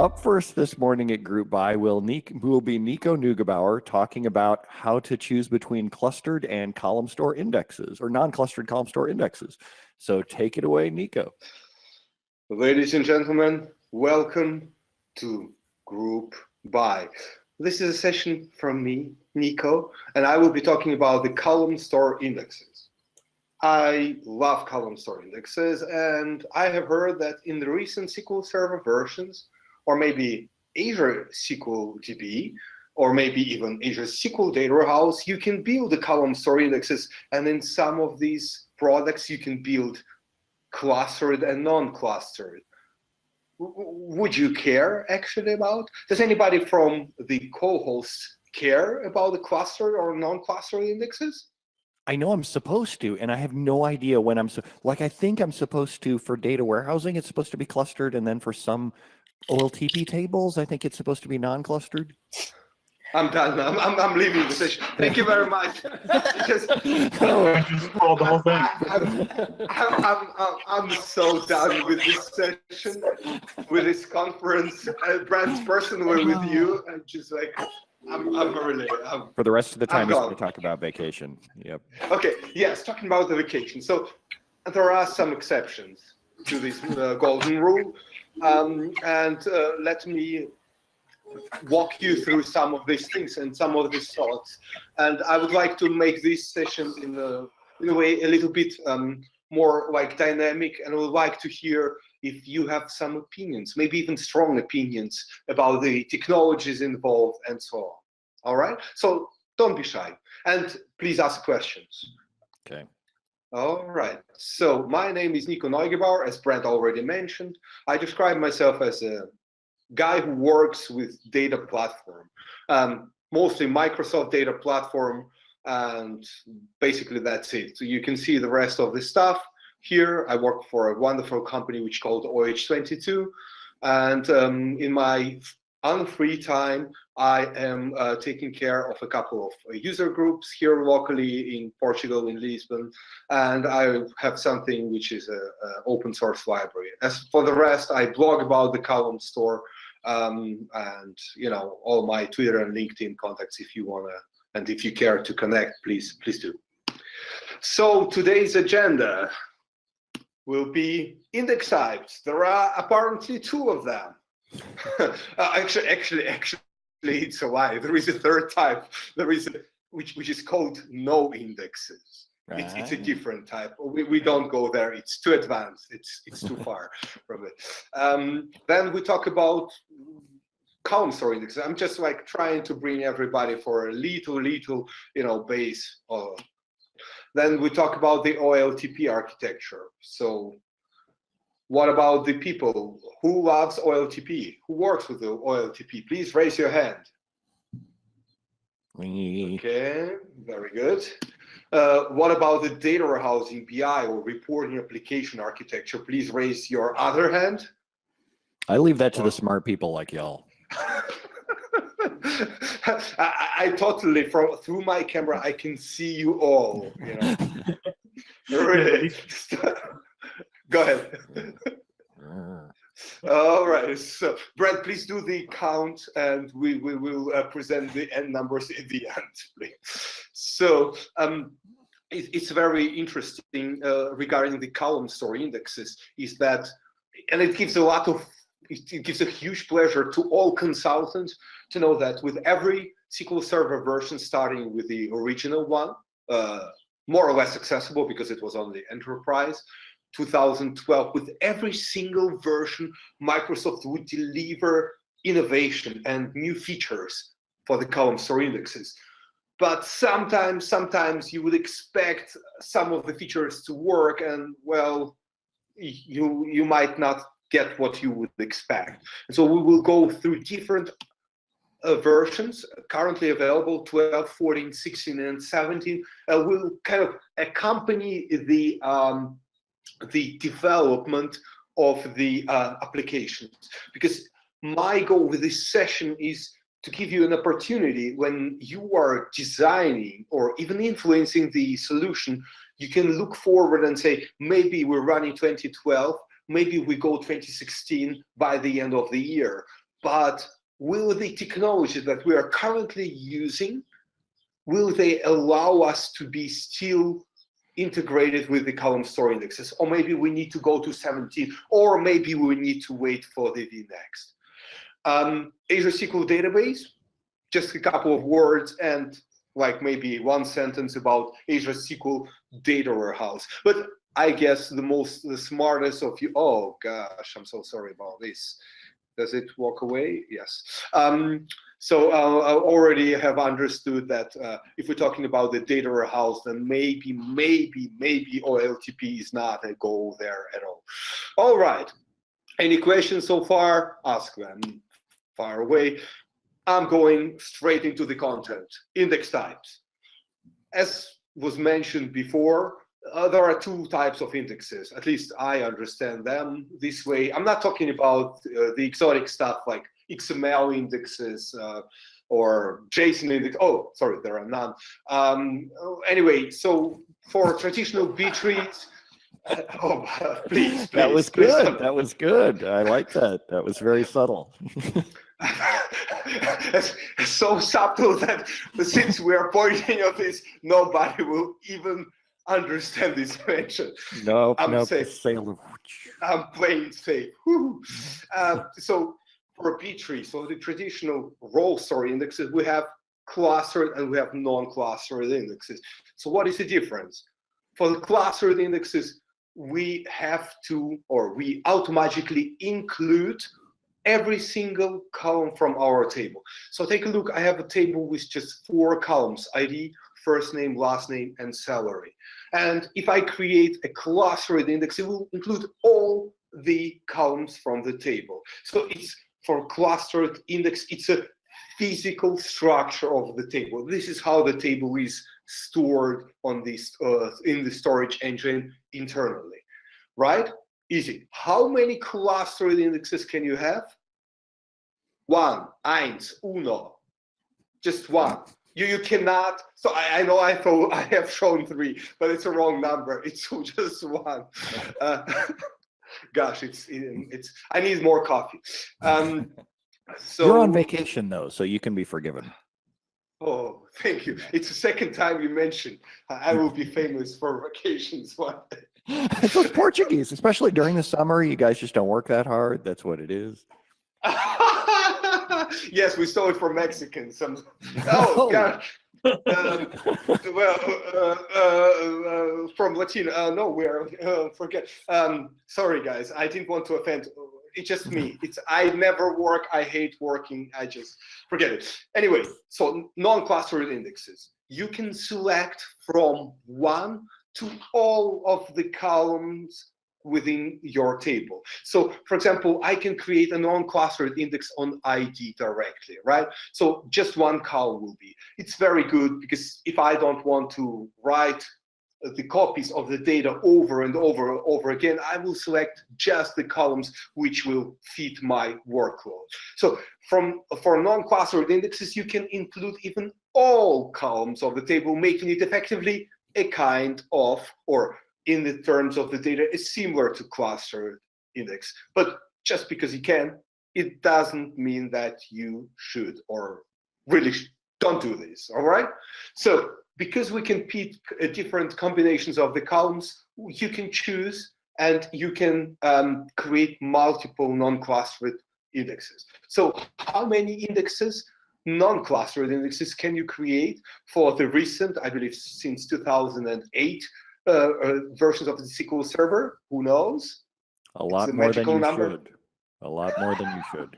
Up first this morning at GroupBy will be Niko Neugebauer talking about how to choose between clustered and Columnstore indexes or non-clustered Columnstore indexes. So take it away, Niko. Ladies and gentlemen, welcome to GroupBy. This is a session from me, Niko, and I will be talking about the Columnstore indexes. I love Columnstore indexes, and I have heard that in the recent SQL Server versions, or maybe Azure SQL DB, or maybe even Azure SQL Data Warehouse, you can build the Columnstore indexes, and in some of these products, you can build clustered and non-clustered. Would you care actually about? Does anybody from the co-hosts care about the clustered or non-clustered indexes? I know I'm supposed to, and I have no idea when I think I'm supposed to for data warehousing, it's supposed to be clustered, and then for some OLTP tables, I think it's supposed to be non-clustered. I'm done. I'm leaving the session. Thank you very much. I'm so done with this session, with this conference. Brand's personally with you, and just like I'm really. For the rest of the time, we're going to talk about vacation. Yep. Okay. Yes, talking about the vacation. So there are some exceptions to this golden rule, and let me walk you through some of these things and some of these thoughts. And I would like to make this session in a way a little bit more like dynamic, and I would like to hear if you have some opinions, maybe even strong opinions about the technologies involved and so on. All right? So don't be shy, and please ask questions. Okay. All right. So my name is Niko Neugebauer, as Brent already mentioned. I describe myself as a guy who works with data platform, mostly Microsoft data platform, and basically that's it. So you can see the rest of the stuff here. I work for a wonderful company which is called OH22, and in my unfree time, I am taking care of a couple of user groups here locally in Portugal, in Lisbon, and I have something which is an open source library. As for the rest, I blog about the Columnstore, and all my Twitter and LinkedIn contacts if you wanna, and if you care to connect, please do. So today's agenda will be index types. There are apparently two of them. Actually, it's a lie. There is a third type. There is which is called no indexes. It's a different type. We don't go there. It's too advanced. It's too far from it. Then we talk about Columnstore indexes. I'm just like trying to bring everybody for a little base. Then we talk about the OLTP architecture. So what about the people who loves OLTP? Who works with the OLTP? Please raise your hand. Okay, very good. What about the data warehousing BI or reporting application architecture? Please raise your other hand. I leave that to the smart people like y'all. I totally, through my camera, I can see you all. Really. Go ahead. All right. So, Brad, please do the count, and we will present the end numbers in the end, please. So, it's very interesting regarding the Columnstore indexes. Is that, and it gives a huge pleasure to all consultants to know that with every SQL Server version, starting with the original one, more or less accessible because it was on the enterprise, 2012, with every single version, Microsoft would deliver innovation and new features for the Columnstore indexes. But sometimes you would expect some of the features to work, and well, you might not get what you would expect. And so we will go through different versions currently available, 12, 14, 16, and 17. Will kind of accompany the development of the applications, because my goal with this session is to give you an opportunity when you are designing or even influencing the solution. You can look forward and say, maybe we're running 2012, maybe we go 2016 by the end of the year. but will the technology that we are currently using, will they allow us to be still integrated with the Columnstore indexes? Or maybe we need to go to 17, or maybe we need to wait for the next. Azure SQL database, just a couple of words and like maybe one sentence about Azure SQL data warehouse. But I guess the smartest of you, oh gosh, I'm so sorry about this. Does it walk away? Yes. So I already have understood that if we're talking about the data warehouse, then maybe OLTP is not a goal there at all. All right. Any questions so far? Ask them. Far away. I'm going straight into the content. Index types. As was mentioned before, there are two types of indexes. At least I understand them this way. I'm not talking about the exotic stuff like XML indexes or JSON index. Oh, sorry, there are none. Anyway, so for traditional B trees, oh, please, that was please, good. please. That was good. I like that. That was very subtle. It's so subtle that since we are pointing at this, nobody will even understand this mention. No, I'm safe. Sailor. I'm playing safe. So for a B tree, so the traditional Rowstore indexes, we have clustered and we have non-clustered indexes. So what is the difference? For the clustered indexes, we have to, or we automatically include every single column from our table. So take a look, I have a table with just 4 columns, ID, first name, last name, and salary. And if I create a clustered index, it will include all the columns from the table. So it's for clustered index, it's a physical structure of the table. This is how the table is stored on this in the storage engine internally, right? Easy. How many clustered indexes can you have? 1, eins, uno, just 1. You cannot. So I know I thought I have shown 3, but it's a wrong number. It's just 1. Gosh, it's. I need more coffee. So you're on vacation though, so you can be forgiven. Oh, thank you. It's the second time you mentioned I will be famous for vacations one day. Those Portuguese, especially during the summer, you guys just don't work that hard. That's what it is. Yes, we stole it from Mexicans. Oh, God. From Latino. No, we're forget. Sorry, guys. I didn't want to offend. It's just me. I never work. I hate working. I just forget it. Anyway, so non-clustered indexes. You can select from 1 to all of the columns within your table. So, for example, I can create a non-clustered index on ID directly, right? So just 1 column will be. It's very good because if I don't want to write the copies of the data over and over again, I will select just the columns which will fit my workload. So for non-clustered indexes, you can include even all columns of the table, making it effectively a kind of, or in the terms of the data, is similar to clustered index. But just because you can, it doesn't mean that you should or really don't do this, all right? So because we can pick different combinations of the columns, you can choose and you can create multiple non-clustered indexes. So how many indexes, non-clustered indexes, can you create for the recent, I believe since 2008, versions of the SQL Server? Who knows? A lot more than you should. A lot more than you should.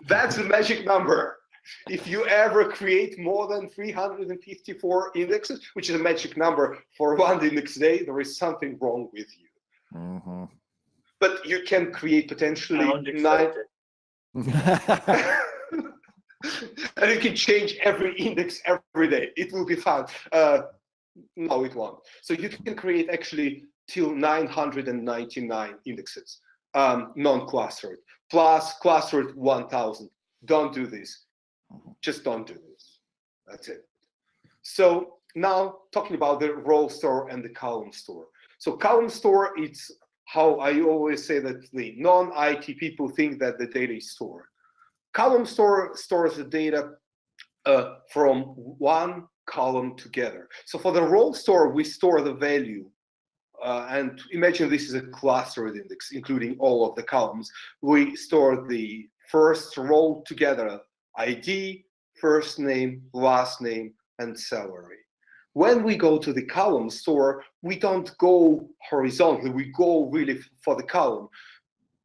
That's the magic number. If you ever create more than 354 indexes, which is a magic number for one index day, there is something wrong with you. Mm-hmm. But you can create potentially 9. And you can change every index every day. It will be fun. No, it won't. So you can create actually till 999 indexes, non-clustered, plus clustered 1000. Don't do this. Just don't do this. That's it. So now talking about the Rowstore and the Columnstore. So Columnstore, it's how I always say that the non-IT people think that the data is stored. Columnstore stores the data from one column together. So for the Rowstore, we store the value. And imagine this is a clustered index, including all of the columns. We store the first row together, ID, first name, last name, and salary. When we go to the column store, we don't go horizontally, we go really for the column.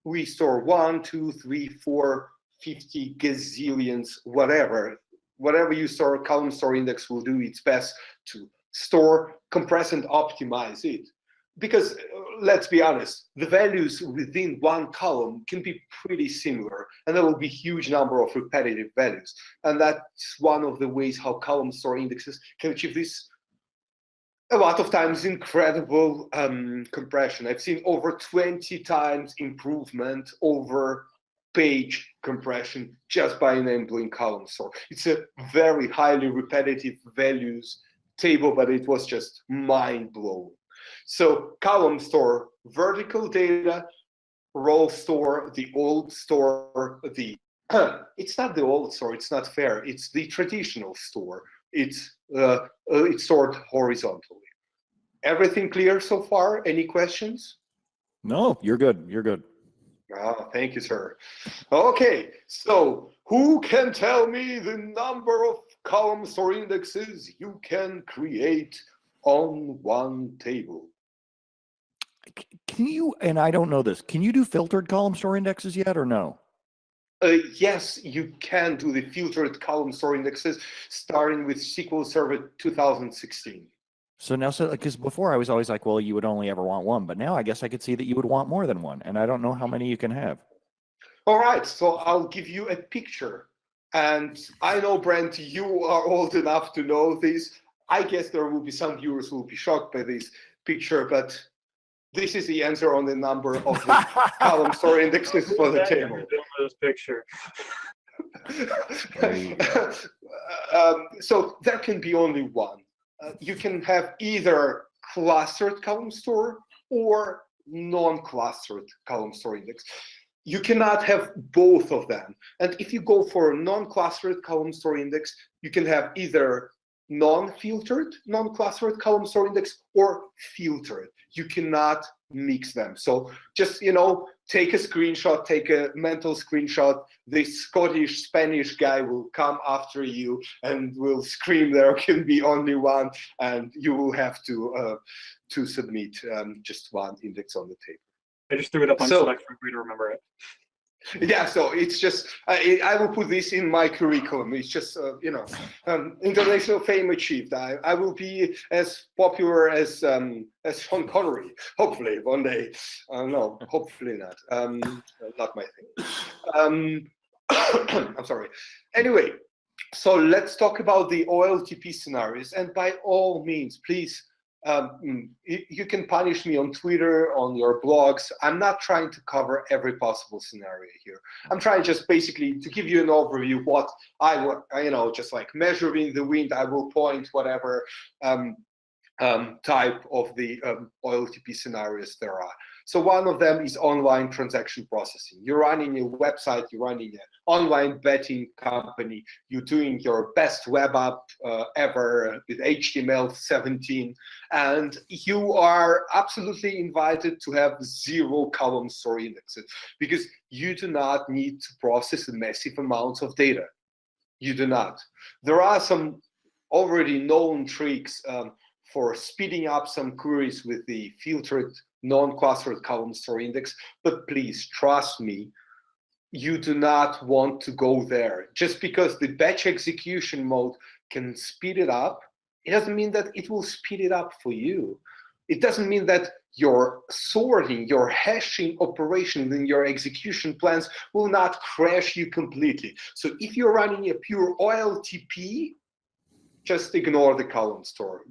We store 1, 2, 3, 4, 50 gazillions, whatever. Whatever you store, Columnstore Index will do its best to store, compress, and optimize it. Because let's be honest, the values within one column can be pretty similar, and there will be huge number of repetitive values. And that's one of the ways how Columnstore indexes can achieve this. A lot of times incredible compression. I've seen over 20 times improvement over page compression just by enabling Columnstore. It's a very highly repetitive values table, but it was just mind-blowing. So Columnstore, vertical data, Rowstore, the old store, the it's not the old store, it's not fair, it's the traditional store. It's stored horizontally. Everything clear so far? Any questions? No, you're good. You're good. Oh, thank you, sir. Okay, so who can tell me the number of Columnstore indexes you can create on one table? Can you, and I don't know this, can you do filtered column store indexes yet or no? Yes, you can do the filtered column store indexes starting with SQL Server 2016. So now, because before I was always like, well, you would only ever want one, but now I guess I could see that you would want more than one, and I don't know how many you can have. All right, so I'll give you a picture. And I know, Brent, you are old enough to know this. I guess there will be some viewers who will be shocked by this picture, but this is the answer on the number of the column store indexes for the table. This picture. So there can be only one. You can have either clustered column store or non-clustered column store index. You cannot have both of them. And if you go for a non-clustered column store index, you can have either non-filtered, non-clustered column store index or filtered. You cannot mix them. So just, you know, take a screenshot, take a mental screenshot. This Scottish, Spanish guy will come after you and will scream there can be only one, and you will have to submit just one index on the table. I just threw it up on Slack for you to remember it. Yeah, so it's just, I will put this in my curriculum. It's just, you know, international fame achieved. I will be as popular as Sean Connery, hopefully one day. No, hopefully not. Not my thing. I'm sorry. Anyway, so let's talk about the OLTP scenarios. And by all means, please, you can punish me on Twitter, on your blogs. I'm not trying to cover every possible scenario here. I'm trying just basically to give you an overview what I want, you know, just like measuring the wind, I will point whatever type of the OLTP scenarios there are. So one of them is online transaction processing. You're running a website, you're running an online betting company, you're doing your best web app ever with HTML17, and you are absolutely invited to have 0 column store indexes because you do not need to process massive amounts of data. You do not. There are some already known tricks for speeding up some queries with the filtered non-clustered column store index, but please trust me, you do not want to go there. Just because the batch execution mode can speed it up, it doesn't mean that it will speed it up for you. It doesn't mean that your sorting, your hashing operation in your execution plans will not crash you completely. So if you're running a pure OLTP, just ignore the column store.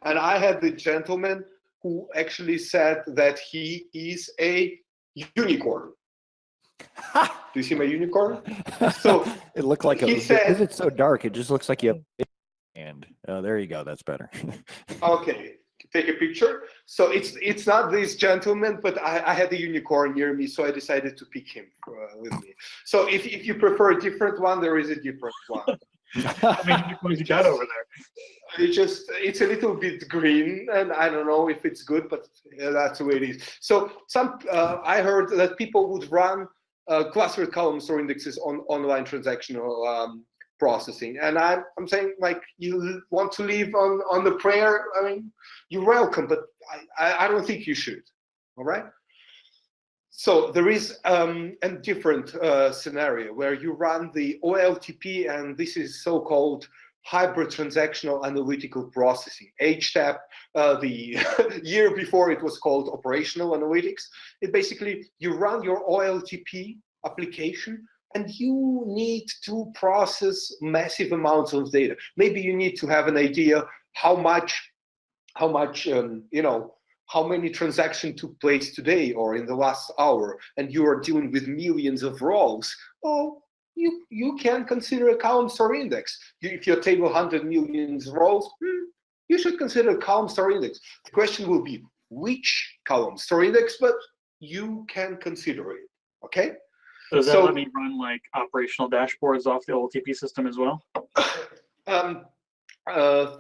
And I had the gentleman who actually said that he is a unicorn. Do you see my unicorn? So it looked like he said, because it's so dark, it just looks like you have and there you go, that's better. Okay, take a picture. So it's not this gentleman, but I had a unicorn near me, so I decided to pick him with me. So if you prefer a different one, there is a different one. How many unicorns you got over there? It's a little bit green, and I don't know if it's good, but that's the way it is. So I heard that people would run clustered column store indexes on online transactional processing, and I'm saying, like, you want to live on the prayer, I mean, you're welcome, but I don't think you should. All right. So there is a different scenario where you run the OLTP, and this is so-called hybrid transactional analytical processing, HTAP. The year before it was called operational analytics. It basically, you run your OLTP application, and you need to process massive amounts of data. Maybe you need to have an idea how many transactions took place today or in the last hour, and you are dealing with millions of rows. Oh, you can consider a column store index. If your table 100 million rows, you should consider a column store index. The question will be which column store index, but you can consider it. Okay. Does that let me run like operational dashboards off the OLTP system as well?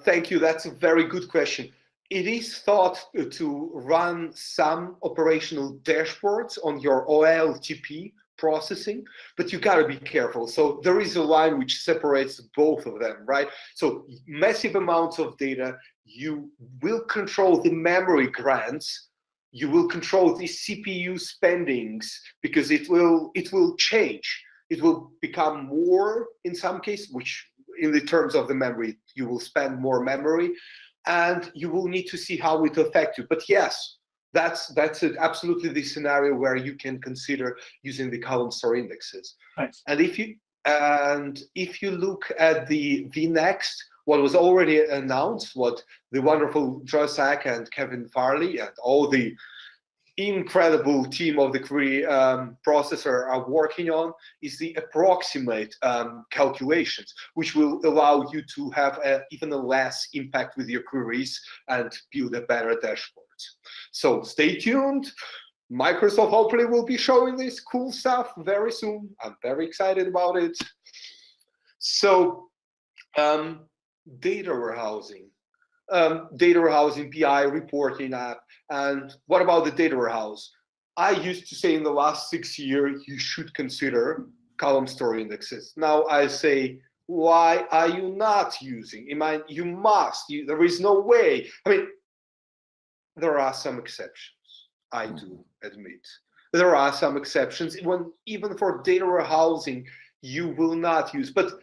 Thank you. That's a very good question. It is thought to run some operational dashboards on your OLTP processing, but you got to be careful. So there is a line which separates both of them, right? So massive amounts of data, you will control the memory grants, you will control the CPU spendings, because it will change. It will become more in some case, which in the terms of the memory, you will spend more memory, and you will need to see how it affects you. But yes, that's absolutely the scenario where you can consider using the column store indexes. Nice. And if you look at the vNext, what was already announced, what the wonderful Josak and Kevin Farley and all the incredible team of the query processor are working on, is the approximate calculations, which will allow you to have even a less impact with your queries and build a better dashboard. So stay tuned. Microsoft hopefully will be showing this cool stuff very soon. I'm very excited about it. So data warehousing, BI reporting app. And what about the data warehouse? I used to say in the last 6 years, you should consider column store indexes. Now I say, why are you not using? You must. There is no way. I mean, there are some exceptions. I do admit there are some exceptions. Even for data warehousing, you will not use. But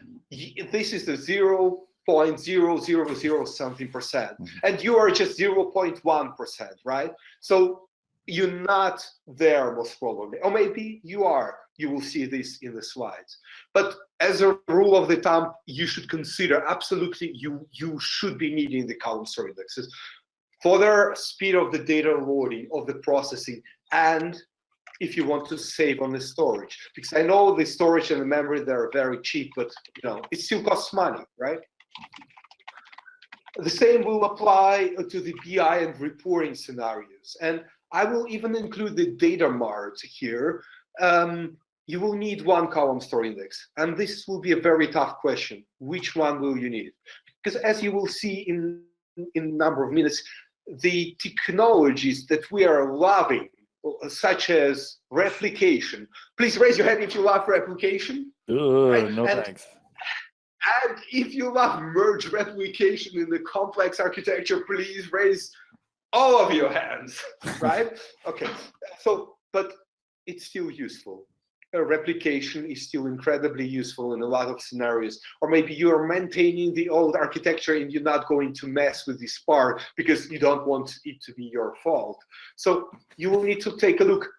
this is the 0.000 something percent, and you are just 0.1%, right? So you're not there most probably, or maybe you are. You will see this in the slides. But as a rule of the thumb, you should consider absolutely you should be needing the column store indexes for their speed of the data loading, of the processing, and if you want to save on the storage. Because I know the storage and the memory, they're very cheap, but it still costs money, right? The same will apply to the BI and reporting scenarios. And I will even include the data mart here. You will need one column store index. And this will be a very tough question. Which one will you need? Because as you will see in a number of minutes, the technologies that we are loving, such as replication. Please raise your hand if you love replication. Right? No thanks. And if you love merge replication in the complex architecture, please raise all of your hands, right? Okay, so, but it's still useful. Replication is still incredibly useful in a lot of scenarios. Or maybe you're maintaining the old architecture and you're not going to mess with this part because you don't want it to be your fault. So you will need to take a look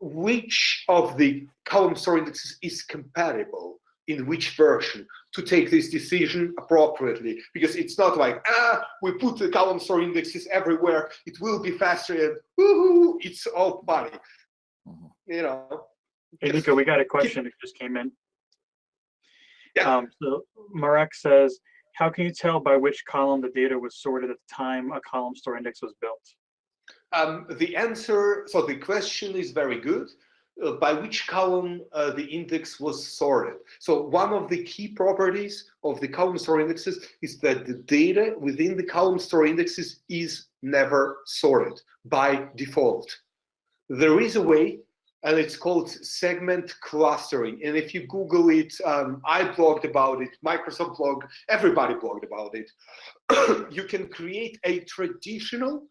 which of the column store indexes is compatible in which version to take this decision appropriately, because it's not like, we put the column store indexes everywhere, it will be faster, and woohoo, it's all funny. Hey, Niko, we got a question that just came in. Yeah. So Marek says, How can you tell by which column the data was sorted at the time a column store index was built? The answer, so the question is very good. By which column the index was sorted. So one of the key properties of the column store indexes is that the data within the column store indexes is never sorted by default. There is a way, and it's called segment clustering. And if you Google it, I blogged about it, Microsoft blogged, everybody blogged about it. You can create a traditional,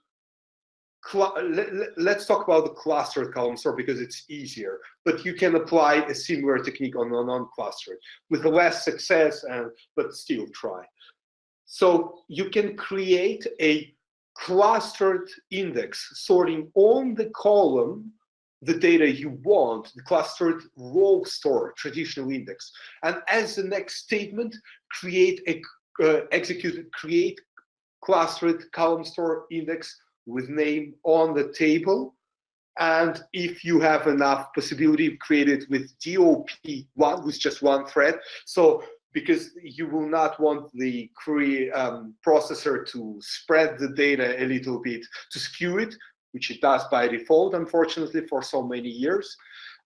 let's talk about the clustered column store because it's easier, but you can apply a similar technique on non-clustered with less success, but still try. So you can create a clustered index sorting on the column the data you want, the clustered Rowstore traditional index, and as the next statement, create clustered column store index with name on the table, and if you have enough possibility, create it with DOP1, with just one thread. So because you will not want the processor to spread the data a little bit, to skew it, which it does by default, unfortunately, for so many years.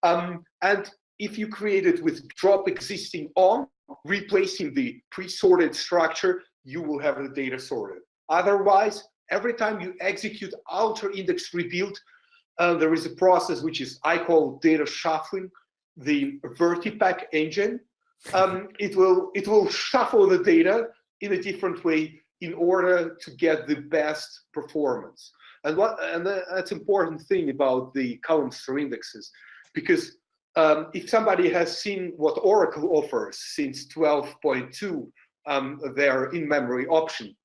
And if you create it with drop existing on, replacing the pre-sorted structure, you will have the data sorted. Otherwise, every time you execute outer index rebuild, there is a process which I call data shuffling, the Vertipack engine. It will shuffle the data in a different way in order to get the best performance. And that's important thing about the column store indexes, because if somebody has seen what Oracle offers since 12.2, their in-memory option,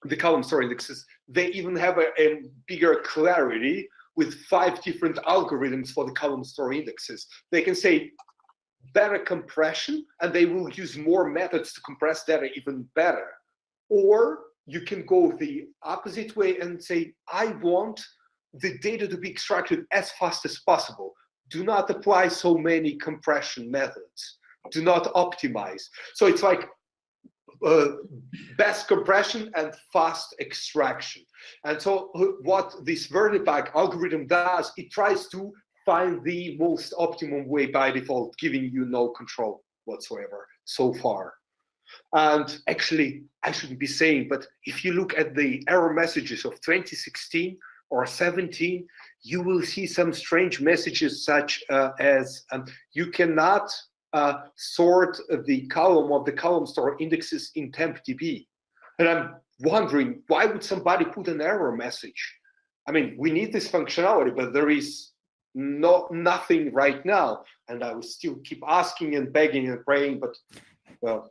the column store indexes, they even have a bigger clarity with 5 different algorithms for the column store indexes. They can say better compression, and they will use more methods to compress data even better. Or you can go the opposite way and say, I want the data to be extracted as fast as possible. Do not apply so many compression methods. Do not optimize. So it's like best compression and fast extraction. And so what this Vertipack algorithm does, it tries to find the most optimum way by default, giving you no control whatsoever so far. And actually, I shouldn't be saying, but if you look at the error messages of 2016 or 17, you will see some strange messages such as you cannot sort the column of the column store indexes in tempdb. And I'm wondering, why would somebody put an error message? I mean, we need this functionality, but there is nothing right now. And I will still keep asking and begging and praying, but well.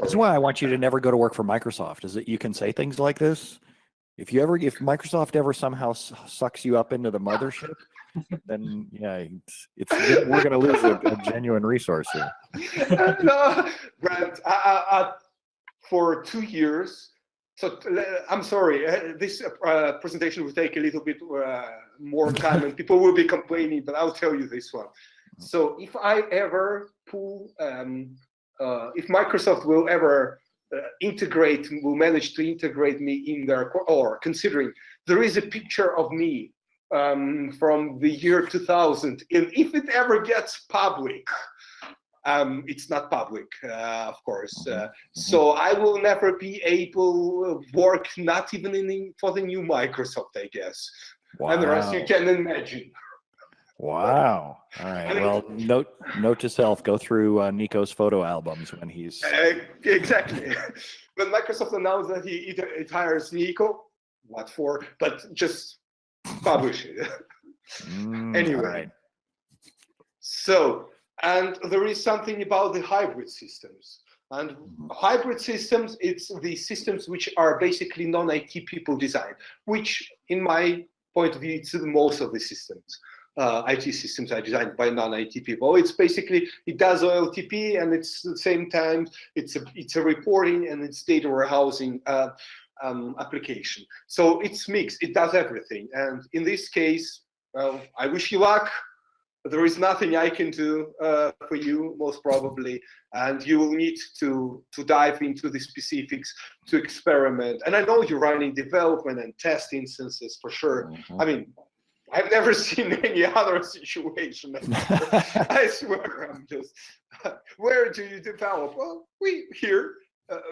That's why I want you to never go to work for Microsoft, is that you can say things like this. If Microsoft ever somehow sucks you up into the mothership, then yeah, we're going to lose a genuine resource here. No, Brent, for 2 years, so I'm sorry, this presentation will take a little bit more time and people will be complaining, but I'll tell you this one. So if I ever pull, if Microsoft will ever will manage to integrate me in their, or considering, there is a picture of me from the year 2000, and if it ever gets public, it's not public, of course. So I will never be able to work, not even for the new Microsoft, I guess. Wow. And the rest you can imagine. Wow. All right. Well, note to self: go through Niko's photo albums when he's exactly. When Microsoft announced that it hires Niko, what for? But just publish it. Anyway. Right. So, and there is something about the hybrid systems. And hybrid systems, it's the systems which are basically non-IT people design, which, in my point of view, it's most of the systems. IT systems are designed by non-IT people. It's basically, it does OLTP, and it's at the same time, it's a reporting and it's data warehousing application. So it's mixed, it does everything. And in this case, well, I wish you luck. there is nothing I can do for you, most probably, and you will need to dive into the specifics to experiment. And I know you're running development and test instances for sure. I mean, I've never seen any other situation. I swear, I'm just. Where do you develop? Well, we here.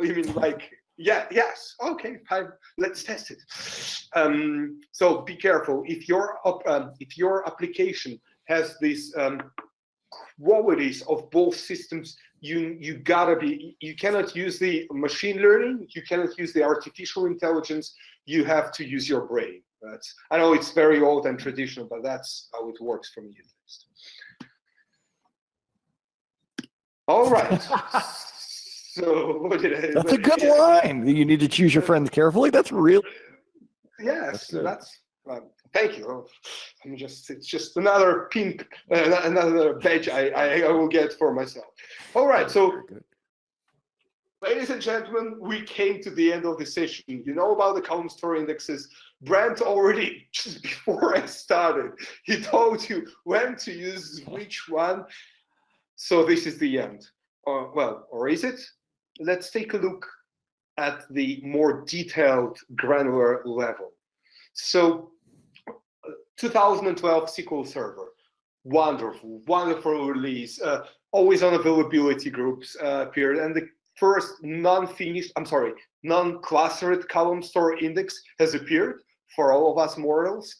You mean like? Yeah. Yes. Okay. Fine. Let's test it. So be careful. If your application has these qualities of both systems, you gotta be. You cannot use the machine learning. You cannot use the artificial intelligence. You have to use your brain. I know it's very old and traditional, but that's how it works for me at least. All right. So what did I? That's a good line. You need to choose your friends carefully. That's real. Yes, that's. Thank you. It's just another pink, another badge I will get for myself. All right. So, ladies and gentlemen, we came to the end of the session. You know about the Columnstore indexes. Brent already, just before I started, he told you when to use which one. So this is the end. Well, or is it? Let's take a look at the more detailed, granular level. So 2012 SQL Server, wonderful release. Always on availability groups appeared, and the first non-clustered Columnstore index has appeared for all of us mortals.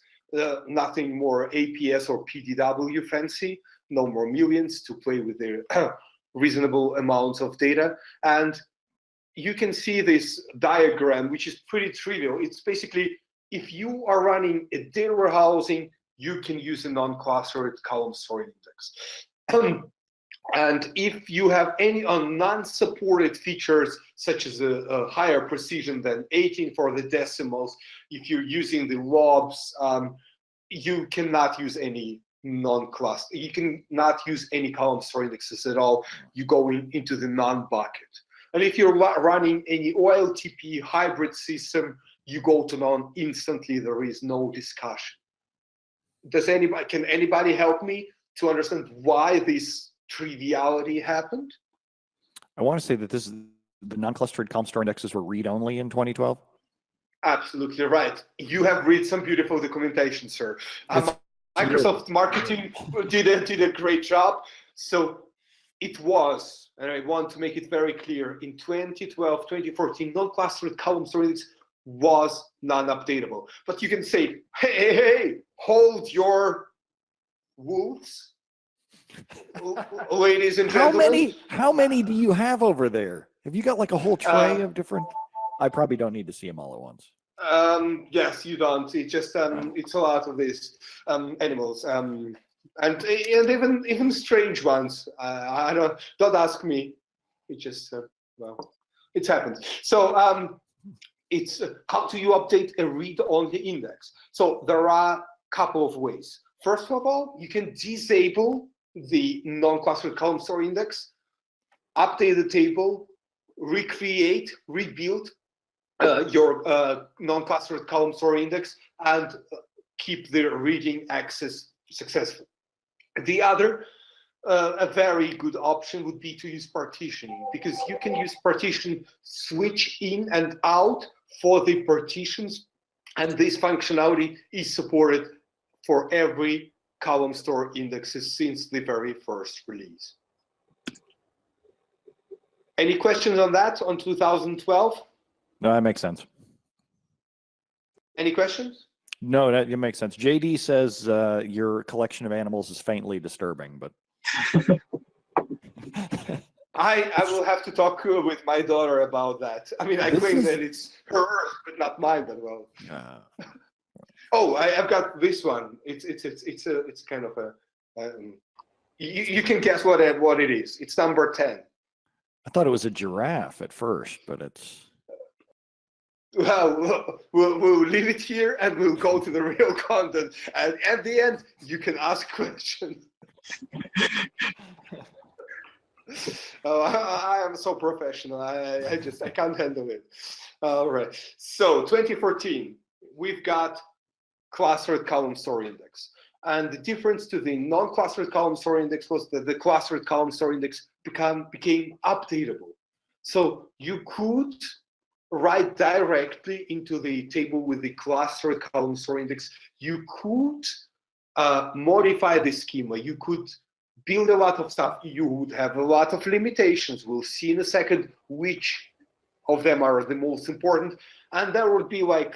Nothing more APS or PDW fancy. No more millions to play with their reasonable amounts of data. And you can see this diagram, which is pretty trivial. It's basically, if you are running a data warehousing, you can use a non-clustered Columnstore index. And if you have any non-supported features, such as a higher precision than 18 for the decimals, if you're using the LOBs, you cannot use any non-cluster. You cannot use any Columnstore indexes at all. You go into the non-bucket. And if you're running any OLTP hybrid system, you go to none instantly. There is no discussion. Can anybody help me to understand why this triviality happened? I want to say that the non-clustered Columnstore indexes were read-only in 2012. Absolutely right. You have read some beautiful documentation, sir. Microsoft Marketing did a great job. So it was, and I want to make it very clear, in 2012, 2014, non-clustered Columnstore index was non-updatable. But you can say, hey, hold your wolves, ladies and gentlemen. How many do you have over there? Have you got like a whole tray of different? I probably don't need to see them all at once. Yes, you don't. It's just it's a lot of these animals, and even strange ones. I don't ask me. It just well, it's happened. So it's how do you update a read-only index? So there are a couple of ways. First of all, you can disable the non-clustered Columnstore index, update the table, recreate, rebuild your non-clustered Columnstore index, and keep the reading access successful. The other, a very good option would be to use partitioning, because you can use partition switch in and out for the partitions, and this functionality is supported for every Columnstore indexes since the very first release. Any questions on that, on 2012? No, that makes sense. Any questions? No, that makes sense. JD says your collection of animals is faintly disturbing, but I will have to talk with my daughter about that. I mean, I claim that it's her, but not mine. But well. Oh, I've got this one. It's kind of a. You can guess what it is. It's number 10. I thought it was a giraffe at first, but it's. Well, we'll leave it here and we'll go to the real content. And at the end, you can ask questions. I am so professional. I can't handle it. All right. So 2014, we've got clustered Columnstore index. And the difference to the non-clustered column store index was that the clustered column store index became updatable. So you could write directly into the table with the clustered column store index. You could modify the schema. You could build a lot of stuff. You would have a lot of limitations. We'll see in a second which of them are the most important. And there would be like,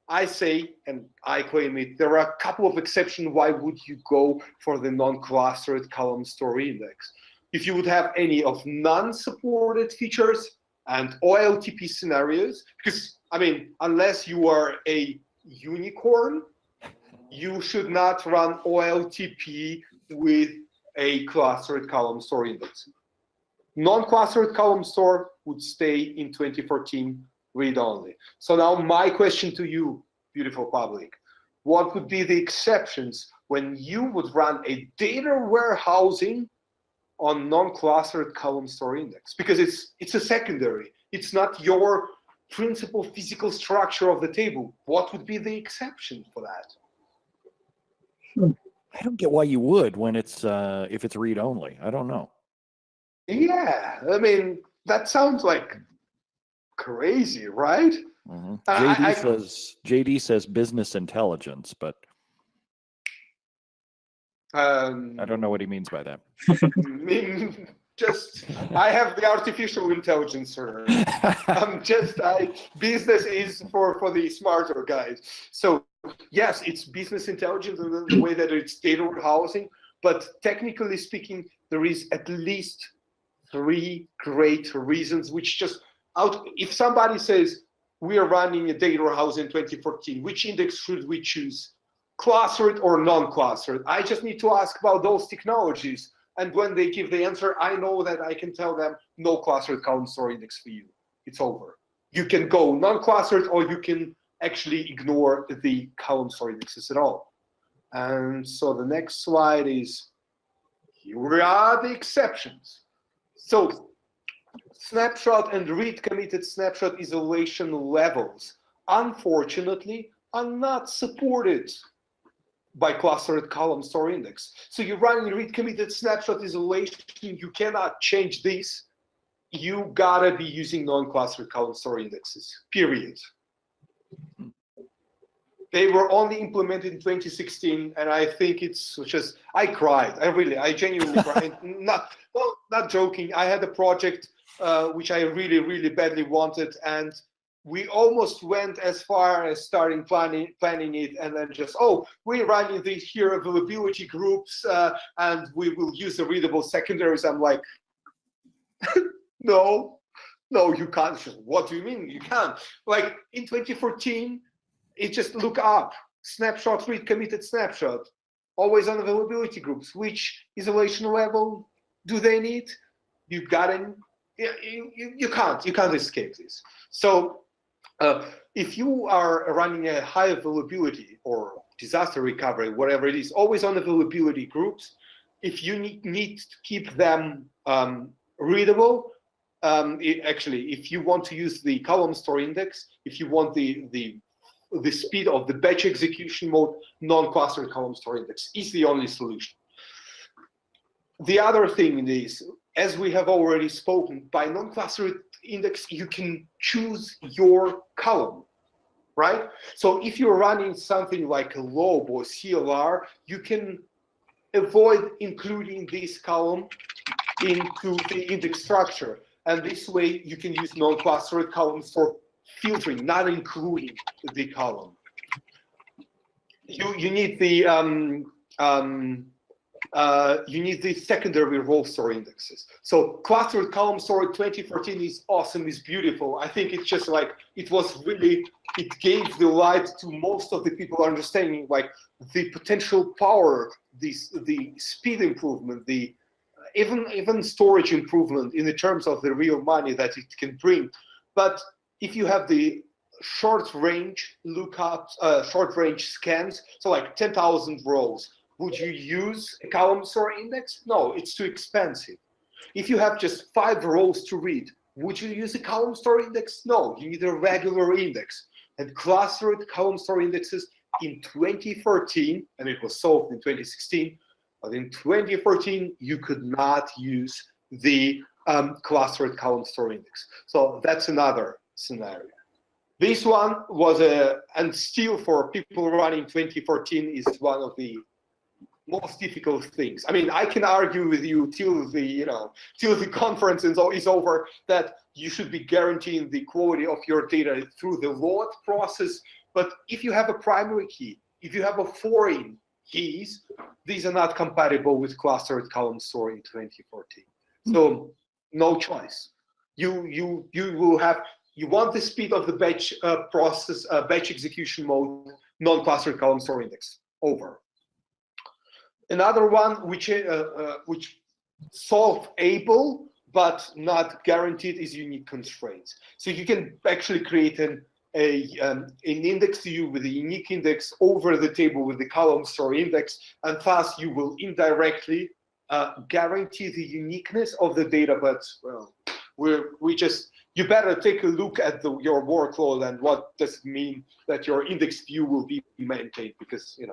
I say, and I claim it, there are a couple of exceptions. Why would you go for the non-clustered column store index? If you would have any of non-supported features and OLTP scenarios, because, I mean, unless you are a unicorn, you should not run OLTP with a clustered column store index. Non-clustered column store would stay in 2014 read-only. So now my question to you, beautiful public, what would be the exceptions when you would run a data warehousing on non-clustered column store index? Because it's a secondary. It's not your principal physical structure of the table. What would be the exception for that? I don't get why you would when it's if it's read-only. I don't know. Yeah, I mean, that sounds like crazy, right? Mm-hmm. JD says business intelligence, but I don't know what he means by that. I have the artificial intelligence, sir. Business is for the smarter guys. So yes, it's business intelligence in the way that it's data warehousing, but technically speaking, there is at least 3 great reasons which just if somebody says we are running a data warehouse in 2014, which index should we choose? Clustered or non-clustered? I just need to ask about those technologies. And when they give the answer, I know that I can tell them no clustered column store index for you. It's over. You can go non-clustered, or you can actually ignore the column store indexes at all. And so the next slide is, here are the exceptions. So snapshot and read committed snapshot isolation levels, unfortunately, are not supported by clustered column store index. So you're running read committed snapshot isolation, you cannot change this. You gotta be using non-clustered column store indexes, period. They were only implemented in 2016, and I think it's just, I cried. I genuinely cried. Not joking. I had a project which I really, really badly wanted, and we almost went as far as starting planning it, and then just, we're running these here availability groups, and we will use the readable secondaries. I'm like, no, you can't. What do you mean you can't? Like in 2014, it just look up snapshot read committed snapshot, always on availability groups. Which isolation level do they need? You can't escape this. So if you are running a high availability or disaster recovery, whatever it is, always on availability groups, if you need to keep them readable, actually, if you want to use the column store index, if you want the speed of the batch execution mode, non-clustered column store index is the only solution. The other thing is, as we have already spoken, by non-clustered index, you can choose your column, right? So if you're running something like a LOB or CLR, you can avoid including this column into the index structure. And this way, you can use non-clustered columns for filtering, not including the column. You need the secondary Rowstore indexes. So clustered column store 2014 is awesome, is beautiful. I think it's just like, it gave the light to most of the people understanding like the potential power, the speed improvement, the even storage improvement in the terms of the real money that it can bring. But if you have the short range lookups, short range scans, so like 10,000 rows, would you use a column store index? No, it's too expensive. If you have just 5 rows to read, would you use a column store index? No, you need a regular index. and clustered column store indexes in 2014, and it was solved in 2016. But in 2014, you could not use the clustered column store index. So that's another scenario. This one was and still for people running 2014 is one of the most difficult things. I mean, I can argue with you till the conference is over that you should be guaranteeing the quality of your data through the load process. But if you have a primary key, if you have a foreign keys, these are not compatible with clustered column store in 2014. So no choice. You want the speed of the batch process, batch execution mode, non-clustered column store index. Over. Another one which solvable but not guaranteed is unique constraints. So you can actually create an index view with a unique index over the table with the column store index, and thus you will indirectly guarantee the uniqueness of the data. But well, you better take a look at your workload and what does it mean that your index view will be maintained, because in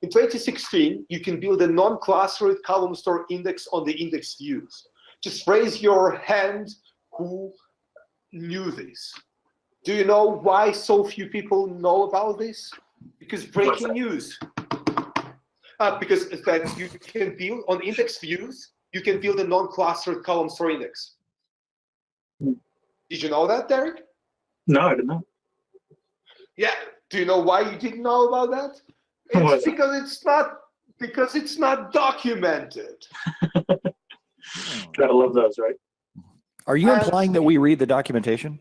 2016 you can build a non-clustered column store index on the index views. Just raise your hand who knew this. Do you know why so few people know about this? Because breaking news. Because that you can build on index views, you can build a non-clustered column store index. Did you know that, Derek? No, I didn't know. Yeah. Do you know why you didn't know about that? It's because it's not documented. Gotta love those, right? Are you implying that we read the documentation?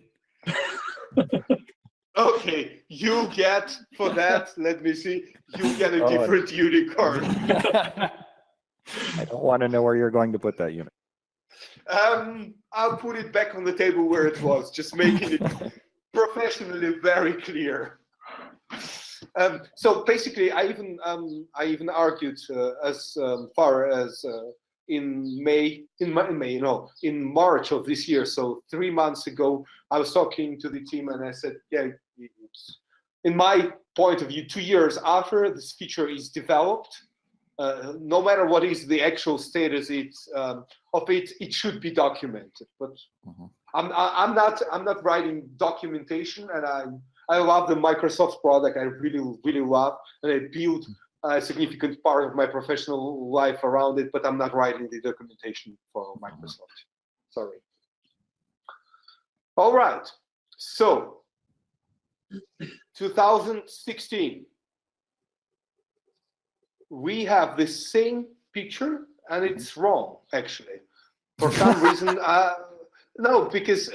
Okay, you get for that. Let me see. You get a different unicorn. I don't want to know where you're going to put that unit. I'll put it back on the table where it was, just making it professionally very clear. So basically, I even argued as far as in March of this year. So 3 months ago, I was talking to the team and I said, yeah, in my point of view, 2 years after this feature is developed, no matter what is the actual status of it, it should be documented. But I'm not writing documentation, and I love the Microsoft product. I really love, and I built a significant part of my professional life around it. But I'm not writing the documentation for Microsoft. Sorry. All right. So 2016. We have the same picture, and it's wrong, actually. For some reason, no, because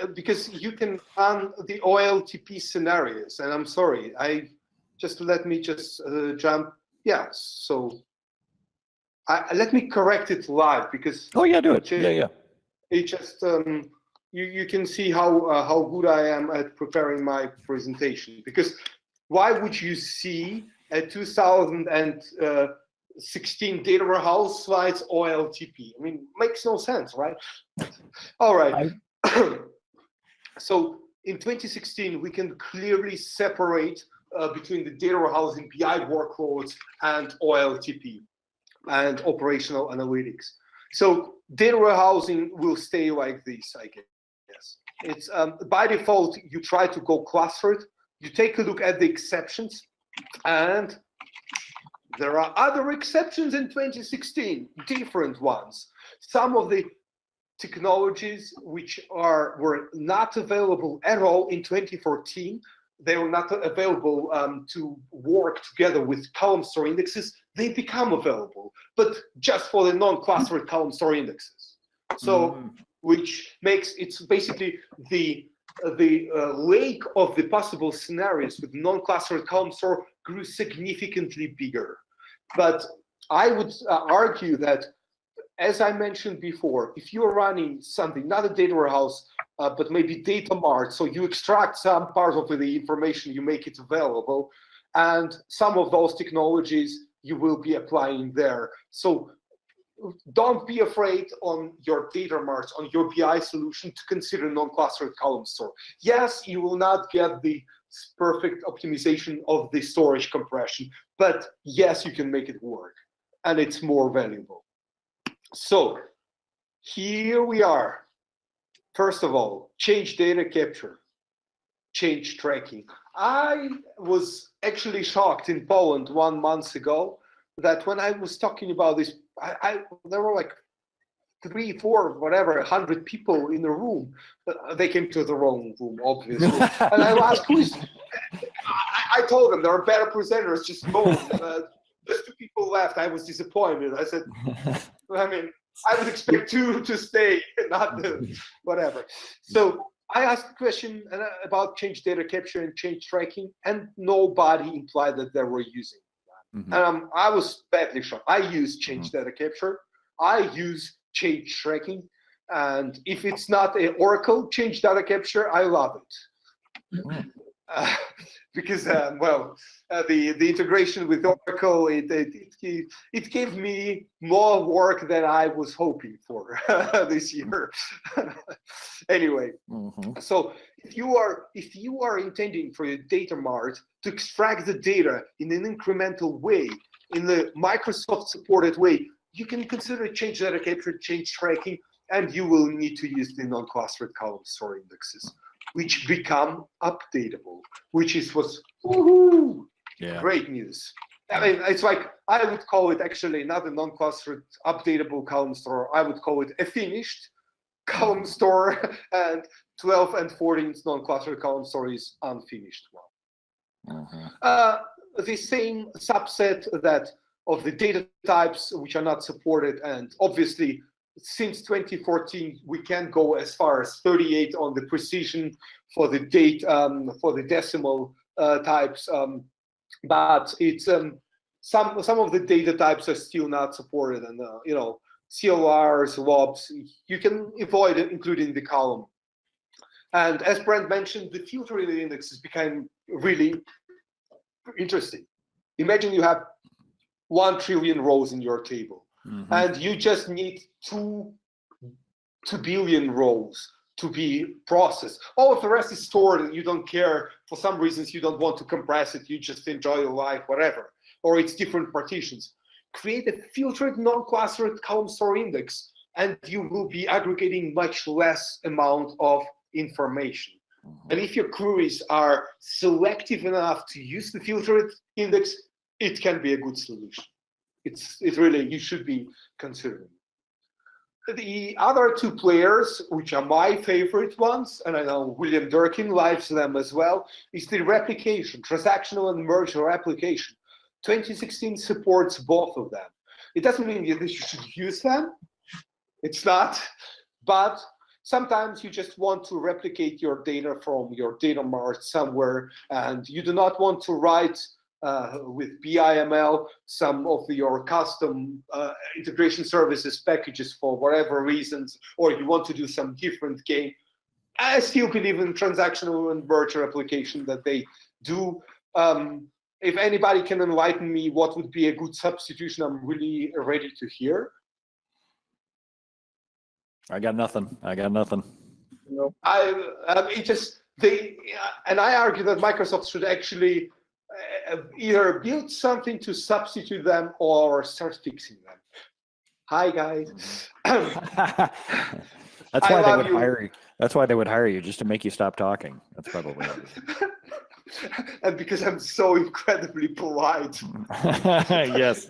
you can run the OLTP scenarios, and I'm sorry, let me jump. Yeah, so let me correct it live, because do it. Yeah. It just you can see how good I am at preparing my presentation. Because why would you see a 2016 data warehouse slides OLTP? I mean, makes no sense, right? All right. So in 2016, we can clearly separate between the data warehousing BI workloads and OLTP and operational analytics. So data warehousing will stay like this, I guess. It's by default, you try to go clustered. You take a look at the exceptions, and there are other exceptions in 2016, different ones. Some of the technologies which were not available at all in 2014, they were not available to work together with column store indexes, they become available, but just for the non-clustered column store indexes. So, which makes it's basically the lake of the possible scenarios with non-clustered column store grew significantly bigger. But I would argue that, as I mentioned before, if you're running something, not a data warehouse, but maybe data mart, so you extract some part of the information, you make it available, and some of those technologies you will be applying there. So don't be afraid on your data marts, on your BI solution, to consider non-clustered column store. Yes, you will not get the perfect optimization of the storage compression. But yes, you can make it work, and it's more valuable. So here we are. First of all, change data capture, change tracking. I was actually shocked in Poland 1 month ago that when I was talking about this, there were like 3, 4, whatever, 100 people in the room. They came to the wrong room, obviously. And I asked, who is? I told them there are better presenters, just go. Just 2 people left. I was disappointed. I said, I mean, I would expect 2 to stay, not whatever. So I asked the question about change data capture and change tracking, and nobody implied that they were using that. I was badly shocked. I use change data capture. I use change tracking, and if it's not an Oracle change data capture, I love it. Because the integration with Oracle, it gave me more work than I was hoping for this year. Anyway, so if you are intending for your data mart to extract the data in an incremental way, in the Microsoft supported way, you can consider change data capture, change tracking, and you will need to use the non-clustered Columnstore indexes, which become updatable, which was great news. I mean, it's like, I would call it actually not a non-clustered updatable Columnstore. I would call it a finished Columnstore, and 12 and 14 non-clustered Columnstore is unfinished one. The same subset of the data types which are not supported, and obviously since 2014 we can go as far as 38 on the precision for the date for the decimal types, but it's some of the data types are still not supported, and you know, CLRs, LOBs, you can avoid it, including the column. And as Brent mentioned, the filtering indexes became really interesting. Imagine you have 1 trillion rows in your table, and you just need 2 billion rows to be processed. All of the rest is stored, and you don't care. For some reasons, you don't want to compress it. You just enjoy your life, whatever. Or it's different partitions. Create a filtered non-clustered Columnstore index, and you will be aggregating much less amount of information. And if your queries are selective enough to use the filtered index, it can be a good solution. It's really, you should be considering. The other 2 players, which are my favorite ones, and I know William Durkin likes them as well, is the replication, transactional and merger replication. 2016 supports both of them. It doesn't mean that you should use them. It's not, but sometimes you just want to replicate your data from your data mart somewhere, and you do not want to write with BIML some of your custom integration services packages for whatever reasons, or you want to do some different game. I still believe in transactional and merger application that they do. If anybody can enlighten me what would be a good substitution, I'm really ready to hear. I got nothing. No. And I argue that Microsoft should actually either build something to substitute them or start fixing them. Hi guys. That's why they would hire you. That's why they would hire you, just to make you stop talking. That's probably it. And because I'm so incredibly polite. Yes.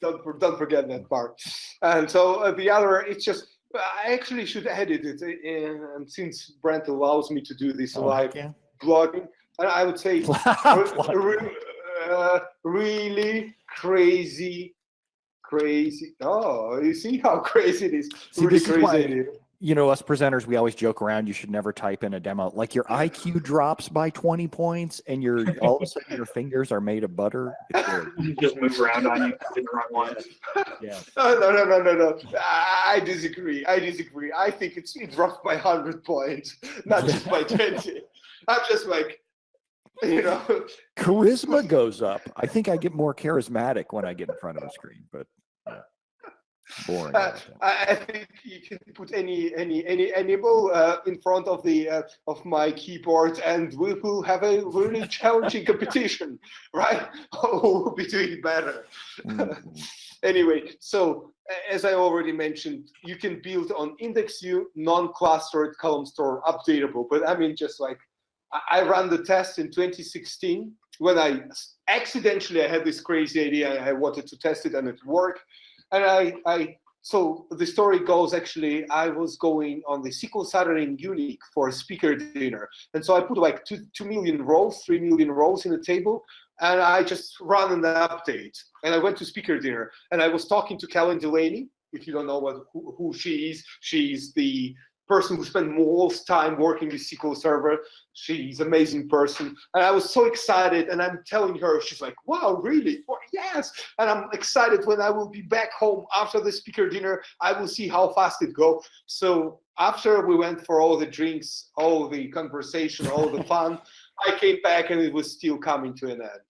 Don't forget that part. And so the other, it's just, I actually should edit it, and since Brent allows me to do this live blogging, and I would say really crazy. Oh, you see how crazy it is? See, really crazy. You know, us presenters, we always joke around. You should never type in a demo. Like your IQ drops by 20 points, and all of a sudden your fingers are made of butter. You just move around on you in the wrong one. Yeah. No. I disagree. I think it dropped by 100 points, not just by 20. I'm just like, you know. Charisma goes up. I think I get more charismatic when I get in front of a screen, but. Yeah. Boring. I think you can put any enable in front of the of my keyboard, and we will have a really challenging competition, right? Who will be doing better? Anyway, so as I already mentioned, you can build on IndexU, non-clustered Columnstore, updatable. But I mean, just like I ran the test in 2016 when I accidentally had this crazy idea. I wanted to test it, and it worked. And so the story goes, actually, I was going on the SQL Saturday in Munich for a speaker dinner. And so I put like 2 million rows, 3 million rows in the table, and I just ran an update. And I went to speaker dinner, and I was talking to Kellen Delaney. If you don't know who she is, she's the person who spent most time working with SQL Server. She's an amazing person. And I was so excited, and I'm telling her, she's like, wow, really? Well, yes. And I'm excited when I will be back home after the speaker dinner, I will see how fast it goes. So after we went for all the drinks, all the conversation, all the fun, I came back and it was still coming to an end.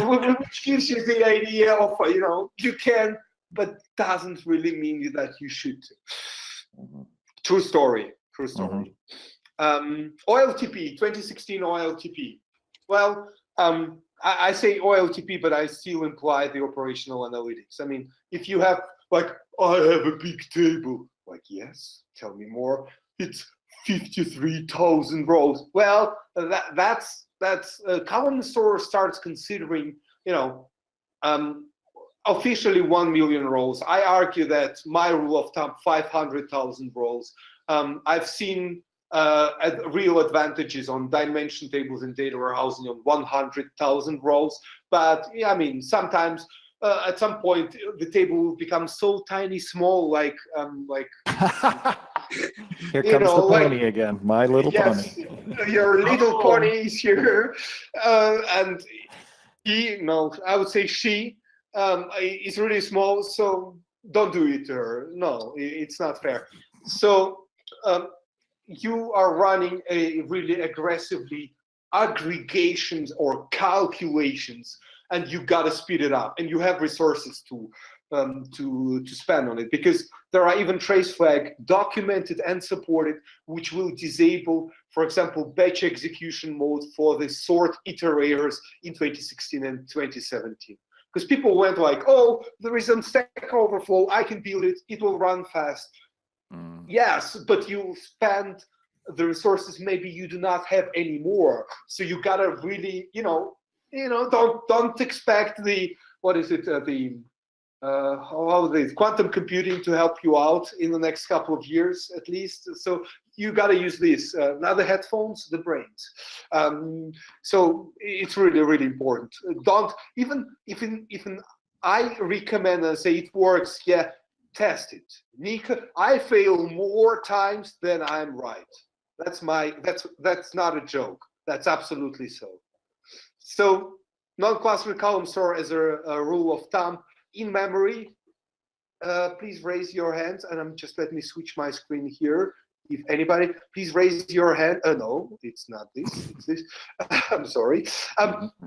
Which gives you the idea of, you can, but doesn't really mean that you should. True story. OLTP, 2016 OLTP. Well, I say OLTP, but I still imply the operational analytics. I mean, if you have, like, I have a big table, like, yes, tell me more. It's 53,000 rows. Well, that's Columnstore starts considering, officially 1 million rows. I argue that my rule of thumb, 500,000 rows. I've seen real advantages on dimension tables and data warehousing on 100,000 rows. But yeah, I mean, sometimes at some point the table will become so tiny, small, like. Here comes the pony again, my little pony. Your little pony is here, and I would say she. It's really small, so don't do it to her. No, it's not fair. So you are running a really aggressively aggregations or calculations, and you got to speed it up, and you have resources to spend on it, because there are even trace flag documented and supported, which will disable, for example, batch execution mode for the sort iterators in 2016 and 2017. Because people went like, oh, there is some Stack Overflow, I can build it, it will run fast. Yes, but you spend the resources maybe you do not have anymore. So you gotta really, don't expect the, the quantum computing to help you out in the next couple of years at least. So you got to use this. Now the headphones, the brains. So it's really, really important. Don't even I recommend and say it works. Yeah, test it. Niko, I fail more times than I'm right. That's not a joke. That's absolutely so. So non-clustered Columnstore as a rule of thumb. In memory, please raise your hands, and let me switch my screen here. If anybody, please raise your hand. No, it's not this. It's this. I'm sorry.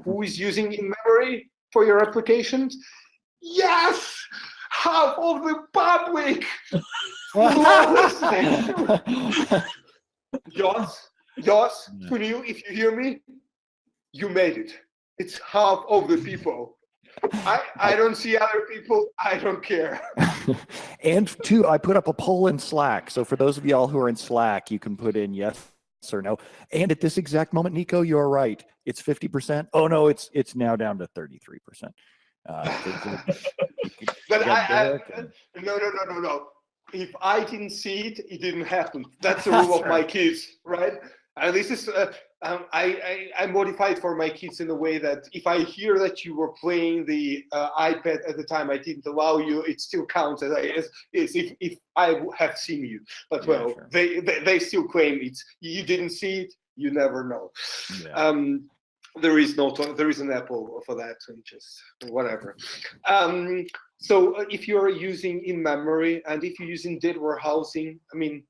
Who is using in memory for your applications? Yes, half of the public. Jos, for you, if you hear me, you made it. It's half of the people. I don't see other people. I don't care. And two, I put up a poll in Slack. So for those of y'all who are in Slack, you can put in yes or no. And at this exact moment, Niko, you're right. It's 50%. Oh no, it's now down to 33%. But no. If I didn't see it, it didn't happen. That's the rule of my kids, right? And this is I modified for my kids in a way that if I hear that you were playing the iPad at the time I didn't allow you, it still counts as if I have seen you. But yeah, well, sure. They still claim it's you didn't see it. You never know. Yeah. There is an Apple for that, just whatever. So if you're using in memory and if you're using data warehousing, I mean,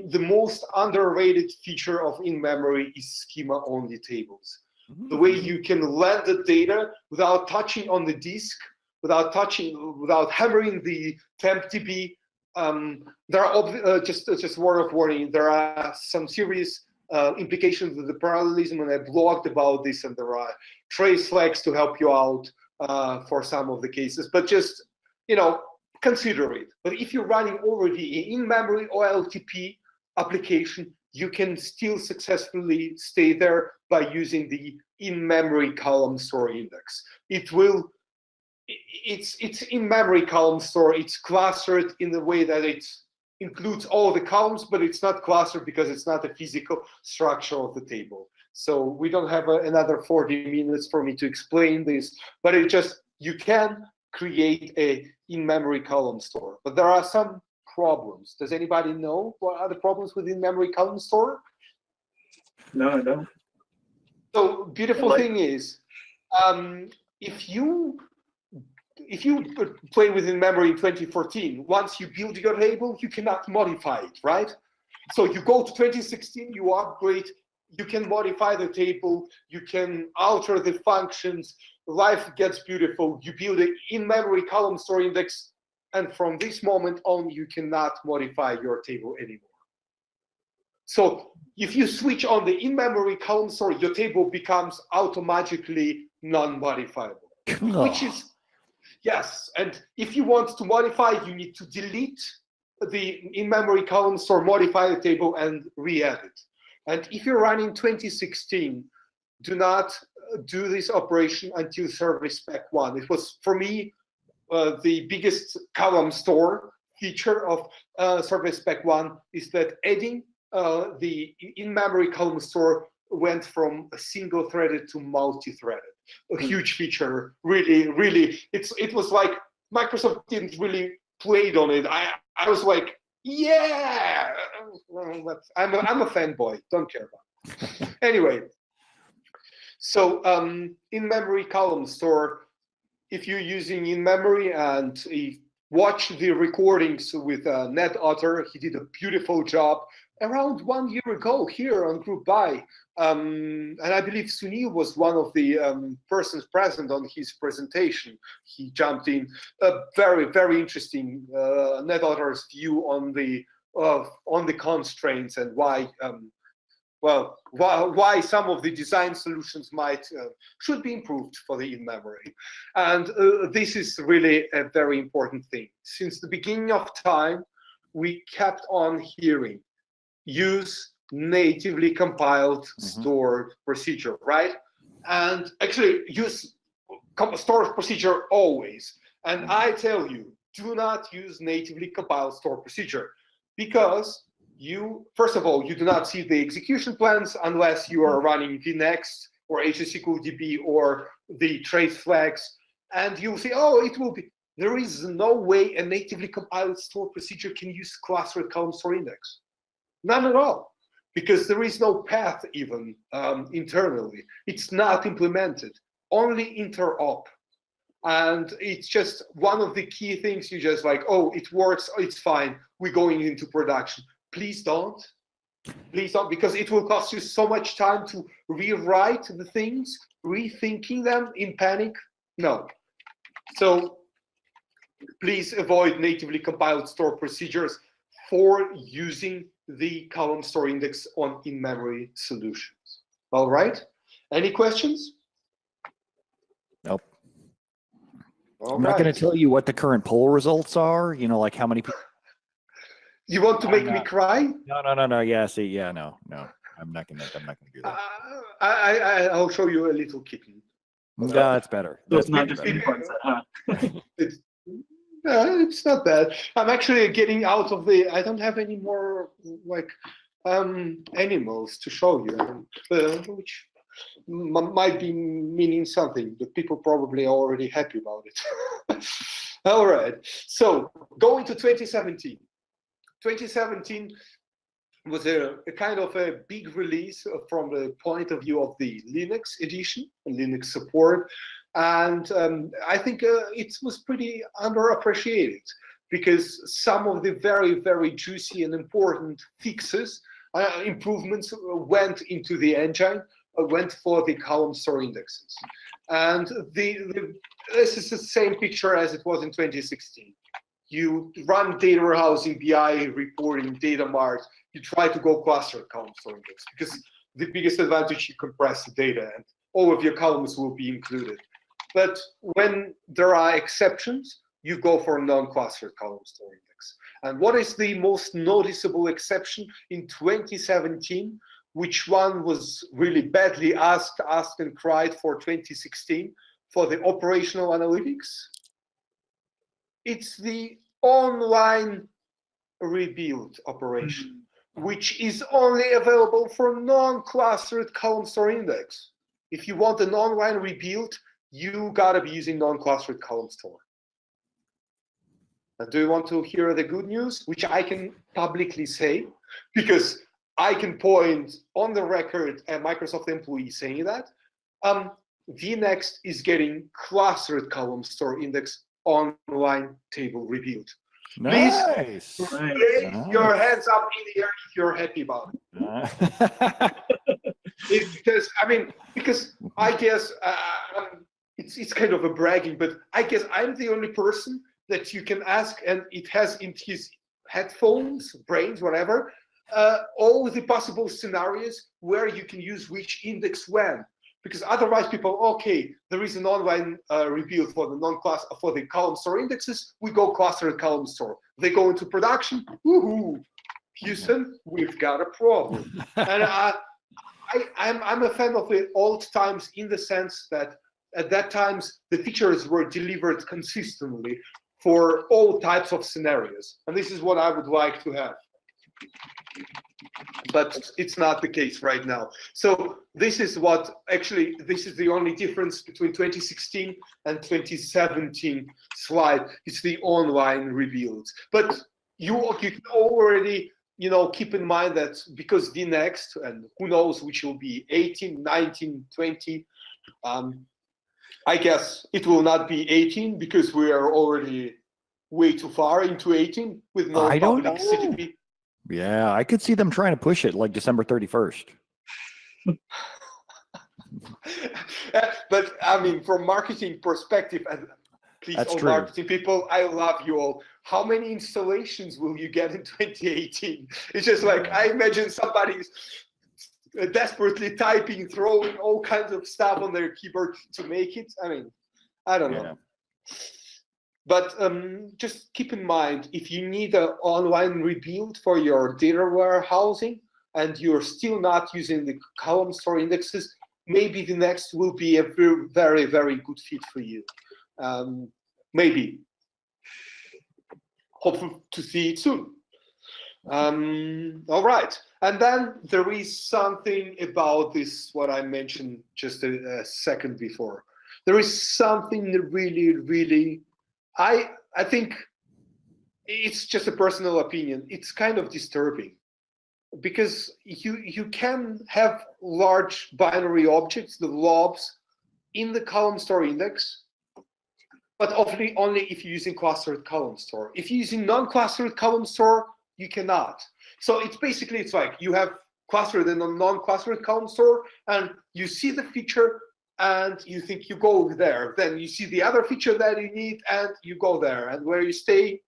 the most underrated feature of in-memory is schema-only tables. The way you can land the data without touching on the disk without hammering the tempdb. There are just word of warning. There are some serious implications of the parallelism, and I blogged about this, and there are trace flags to help you out for some of the cases. But just consider it. But if you're running already an in-memory OLTP application, you can still successfully stay there by using the in-memory column store index. It's in-memory column store. It's clustered in the way that it includes all the columns, but it's not clustered because it's not a physical structure of the table. So we don't have another 40 minutes for me to explain this, but you can create a in-memory column store. But there are some problems. Does anybody know what are the problems with in-memory column store? No, I don't. So beautiful thing is, if you play with in-memory in 2014, once you build your table, you cannot modify it, right? So you go to 2016, you upgrade, you can modify the table, you can alter the functions, life gets beautiful. You build an in-memory column store index, and from this moment on, you cannot modify your table anymore. So if you switch on the in-memory column store, your table becomes automatically non-modifiable, which is, yes. And if you want to modify, you need to delete the in-memory column store, modify the table, and re-add it. And if you're running 2016, do not do this operation until Service Pack 1. It was, for me, the biggest column store feature of Service Pack 1 is that adding the in-memory column store went from a single-threaded to multi-threaded. A huge feature, really. It was like Microsoft didn't really play on it. I was like, yeah, I'm a fanboy. Don't care about it. Anyway, so in-memory column store. If you're using in-memory and watch the recordings with NetOtter, he did a beautiful job around 1 year ago here on GroupBy. And I believe Sunil was one of the persons present on his presentation. He jumped in. A very, very interesting NetOtter's view on the constraints and why why some of the design solutions should be improved for the in-memory. And this is really a very important thing. Since the beginning of time, we kept on hearing, use natively compiled stored procedure, right? And actually use stored procedure always. And I tell you, do not use natively compiled stored procedure, because first of all, you do not see the execution plans unless you are running vNext or Azure SQL DB or the trace flags, and you'll say, oh, it will be. There is no way a natively compiled store procedure can use clustered column store index. None at all, because there is no path even internally. It's not implemented, only interop. And it's just one of the key things. You just like, oh, it works, oh, it's fine, we're going into production. Please don't, because it will cost you so much time to rewrite the things, rethinking them in panic. No. So please avoid natively compiled store procedures for using the column store index on in-memory solutions. All right. Any questions? Nope. All I'm not going to tell you what the current poll results are. Like how many people. You want to make me cry? No. Yeah, see, yeah, no. I'm not gonna do that. I'll show you a little kitten. No, it's better. So it's not just better. Huh? It's not bad. I'm actually getting out of the. I don't have any more like animals to show you, which might be meaning something, but people probably are already happy about it. All right. So going to 2017. 2017 was a kind of a big release from the point of view of the Linux edition and Linux support. And I think it was pretty underappreciated, because some of the very, very juicy and important fixes, improvements went into the engine, went for the column store indexes. And this is the same picture as it was in 2016. You run data warehousing, BI, reporting, data mart. You try to go cluster columnstore index because the biggest advantage, you compress the data and all of your columns will be included. But when there are exceptions, you go for non-clustered columnstore index. And what is the most noticeable exception in 2017? Which one was really badly asked and cried for 2016 for the operational analytics? It's the online rebuild operation, which is only available for non-clustered columnstore index. If you want an online rebuild, you gotta be using non-clustered columnstore. And do you want to hear the good news, which I can publicly say, because I can point on the record a Microsoft employee saying that vNext is getting clustered columnstore index online table rebuild. Nice. Please raise your hands up in the air if you're happy about it. It's because I guess it's kind of a bragging, but I guess I'm the only person that you can ask, and it has in his headphones, brains, whatever, all the possible scenarios where you can use which index when. Because otherwise people, okay, there is an online rebuild for the for the column store indexes, we go clustered column store. They go into production, woohoo, Houston, we've got a problem. And I'm a fan of the old times in the sense that at that times the features were delivered consistently for all types of scenarios. And this is what I would like to have. But it's not the case right now. So this is what, actually, this is the only difference between 2016 and 2017 slide. It's the online rebuilds. But you can already, keep in mind that because the next, and who knows which will be 18, 19, 20, I guess it will not be 18 because we are already way too far into 18 with no public CDP. Yeah, I could see them trying to push it like December 31st. But I mean, from marketing perspective, and please, That's all true. marketing people, I love you all. How many installations will you get in 2018? It's just like, I imagine somebody's desperately typing, throwing all kinds of stuff on their keyboard to make it. I mean, I don't know. Yeah. But just keep in mind, if you need an online rebuild for your data warehousing and you're still not using the column store indexes, maybe the next will be a very, very good fit for you. Maybe. Hopeful to see it soon. All right. And then there is something about this, what I mentioned just a second before. There is something really, really, I think it's just a personal opinion. It's kind of disturbing because you can have large binary objects, the LOBs, in the column store index, but only if you're using clustered column store. If you're using non-clustered column store, you cannot. So it's basically, it's like you have clustered and a non-clustered column store, and you see the feature, and you think you go there. Then you see the other feature that you need, and you go there. And where you stay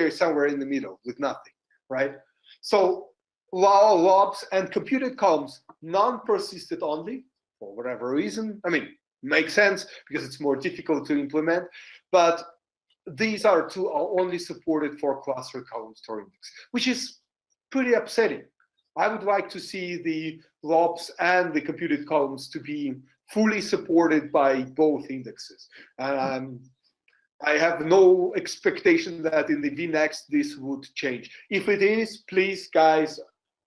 somewhere in the middle with nothing, right? So LOBs and computed columns, non-persisted only, for whatever reason. I mean, makes sense because it's more difficult to implement. But these are only supported for clustered column store index, which is pretty upsetting. I would like to see the LOBs and the computed columns to be fully supported by both indexes. I have no expectation that in the vNext this would change. If it is, please, guys,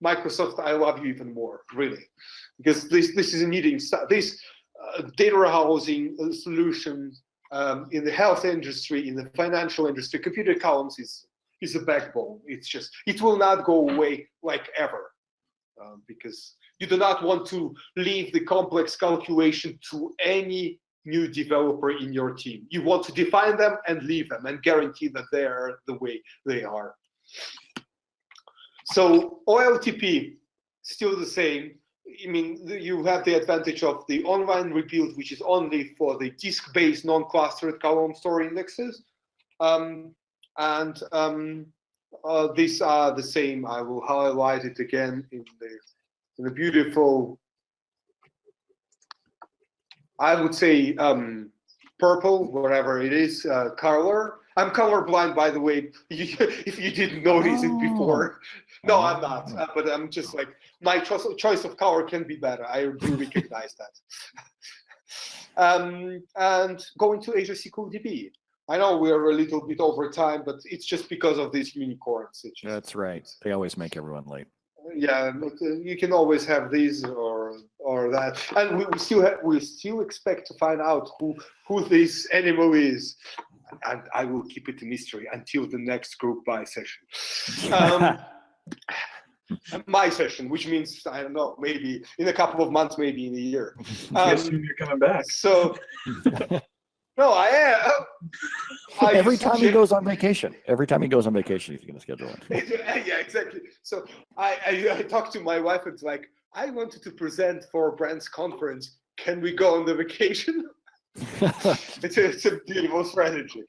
Microsoft, I love you even more, really, because this is needing this data warehousing solution in the health industry, in the financial industry. Computed columns is a backbone. It's just, it will not go away like ever. Because you do not want to leave the complex calculation to any new developer in your team. You want to define them and leave them and guarantee that they are the way they are. So OLTP, still the same. I mean, you have the advantage of the online rebuild, which is only for the disk-based non-clustered column store indexes. These are the same. I will highlight it again in the beautiful, I would say, purple, whatever it is, color. I'm colorblind, by the way, if you didn't notice it before. No, I'm not, but I'm just like, my choice of color can be better. I do recognize that. And going to Azure SQL DB. I know we're a little bit over time, but it's just because of these unicorns. That's right. They always make everyone late. Yeah, but, you can always have these or that, and we still expect to find out who this animal is, and I will keep it a mystery until the next GroupBy session. My session, which means, I don't know, maybe in a couple of months, maybe in a year. I assume you're coming back. So. No, I am. Every time he goes on vacation. Every time he goes on vacation, he's going to schedule it. Yeah, exactly. So I talked to my wife. It's like, I wanted to present for Brand's conference. Can we go on the vacation? It's a beautiful strategy.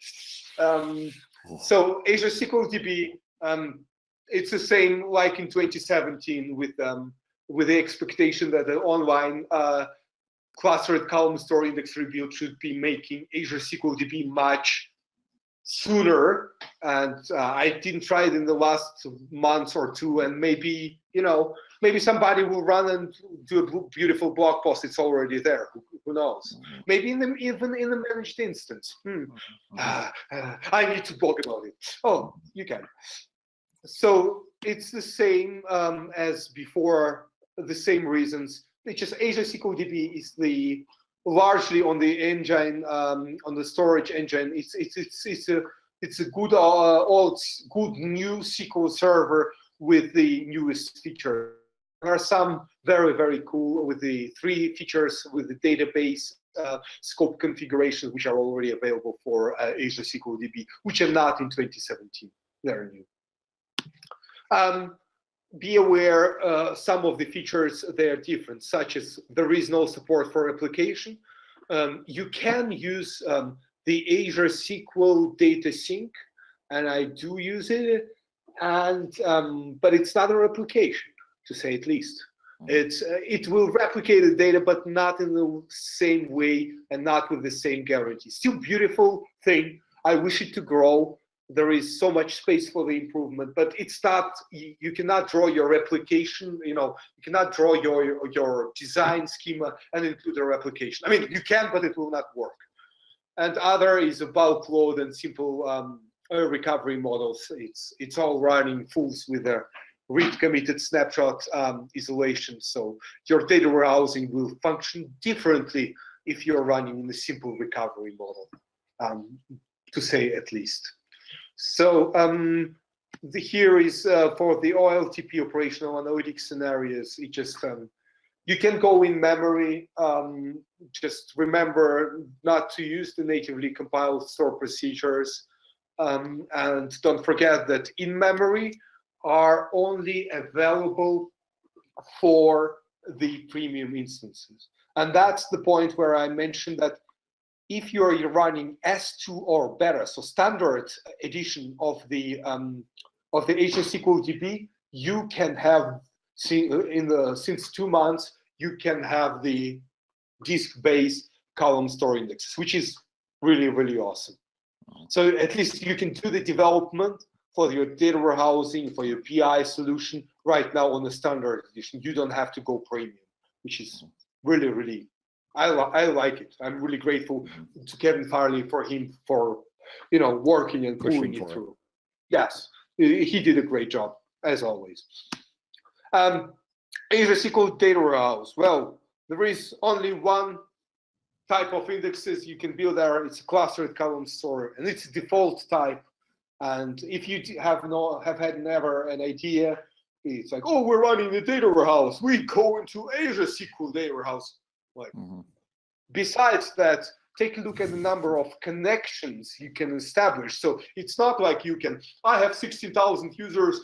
So Azure SQL DB, it's the same like in 2017 with the expectation that the online clustered column store index rebuild should be making Azure SQL DB much sooner. And I didn't try it in the last month or two, and maybe, maybe somebody will run and do a beautiful blog post. It's already there. Who knows? Maybe even in the managed instance. I need to blog about it. Oh, you can. So it's the same as before, the same reasons. It's just Azure SQL DB is largely on the engine, on the storage engine. It's a good good new SQL Server with the newest feature. There are some very cool with the 3 features with the database scope configurations, which are already available for Azure SQL DB, which are not in 2017. They're new. Be aware some of the features, they are different, such as there is no support for replication. You can use the Azure SQL data sync, and I do use it, but it's not a replication, to say at least. It will replicate the data, but not in the same way and not with the same guarantee. Still beautiful thing. I wish it to grow. There is so much space for the improvement, but it's not. You cannot draw your replication. You cannot draw your design schema and include a replication. I mean, you can, but it will not work. And other is about load and simple recovery models. It's all running fulls with a read committed snapshot isolation. So your data warehousing will function differently if you're running in a simple recovery model, to say at least. So here is for the OLTP operational analytics scenarios. It just you can go in memory. Just remember not to use the natively compiled store procedures, and don't forget that in memory are only available for the premium instances. And that's the point where I mentioned that if you're running S2 or better, so standard edition of the Azure SQL DB, you can have since 2 months you can have the disk-based column store indexes, which is really awesome. So at least you can do the development for your data warehousing, for your BI solution right now on the standard edition. You don't have to go premium, which is really. I like it. I'm really grateful to Kevin Farley for working and pulling it through. Yes, he did a great job as always. Azure SQL Data Warehouse. Well, there is only one type of indexes you can build there. It's a clustered column store, and it's a default type. And if you have had never an idea, it's like, oh, we're running the data warehouse. We go into Azure SQL Data Warehouse. Like, besides that, take a look at the number of connections you can establish. So it's not like I have 16,000 users,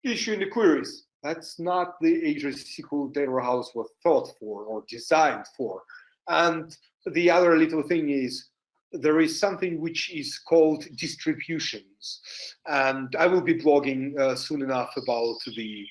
issuing the queries. That's not the Azure SQL data warehouse was thought for or designed for. And the other little thing is there is something which is called distributions. And I will be blogging soon enough about the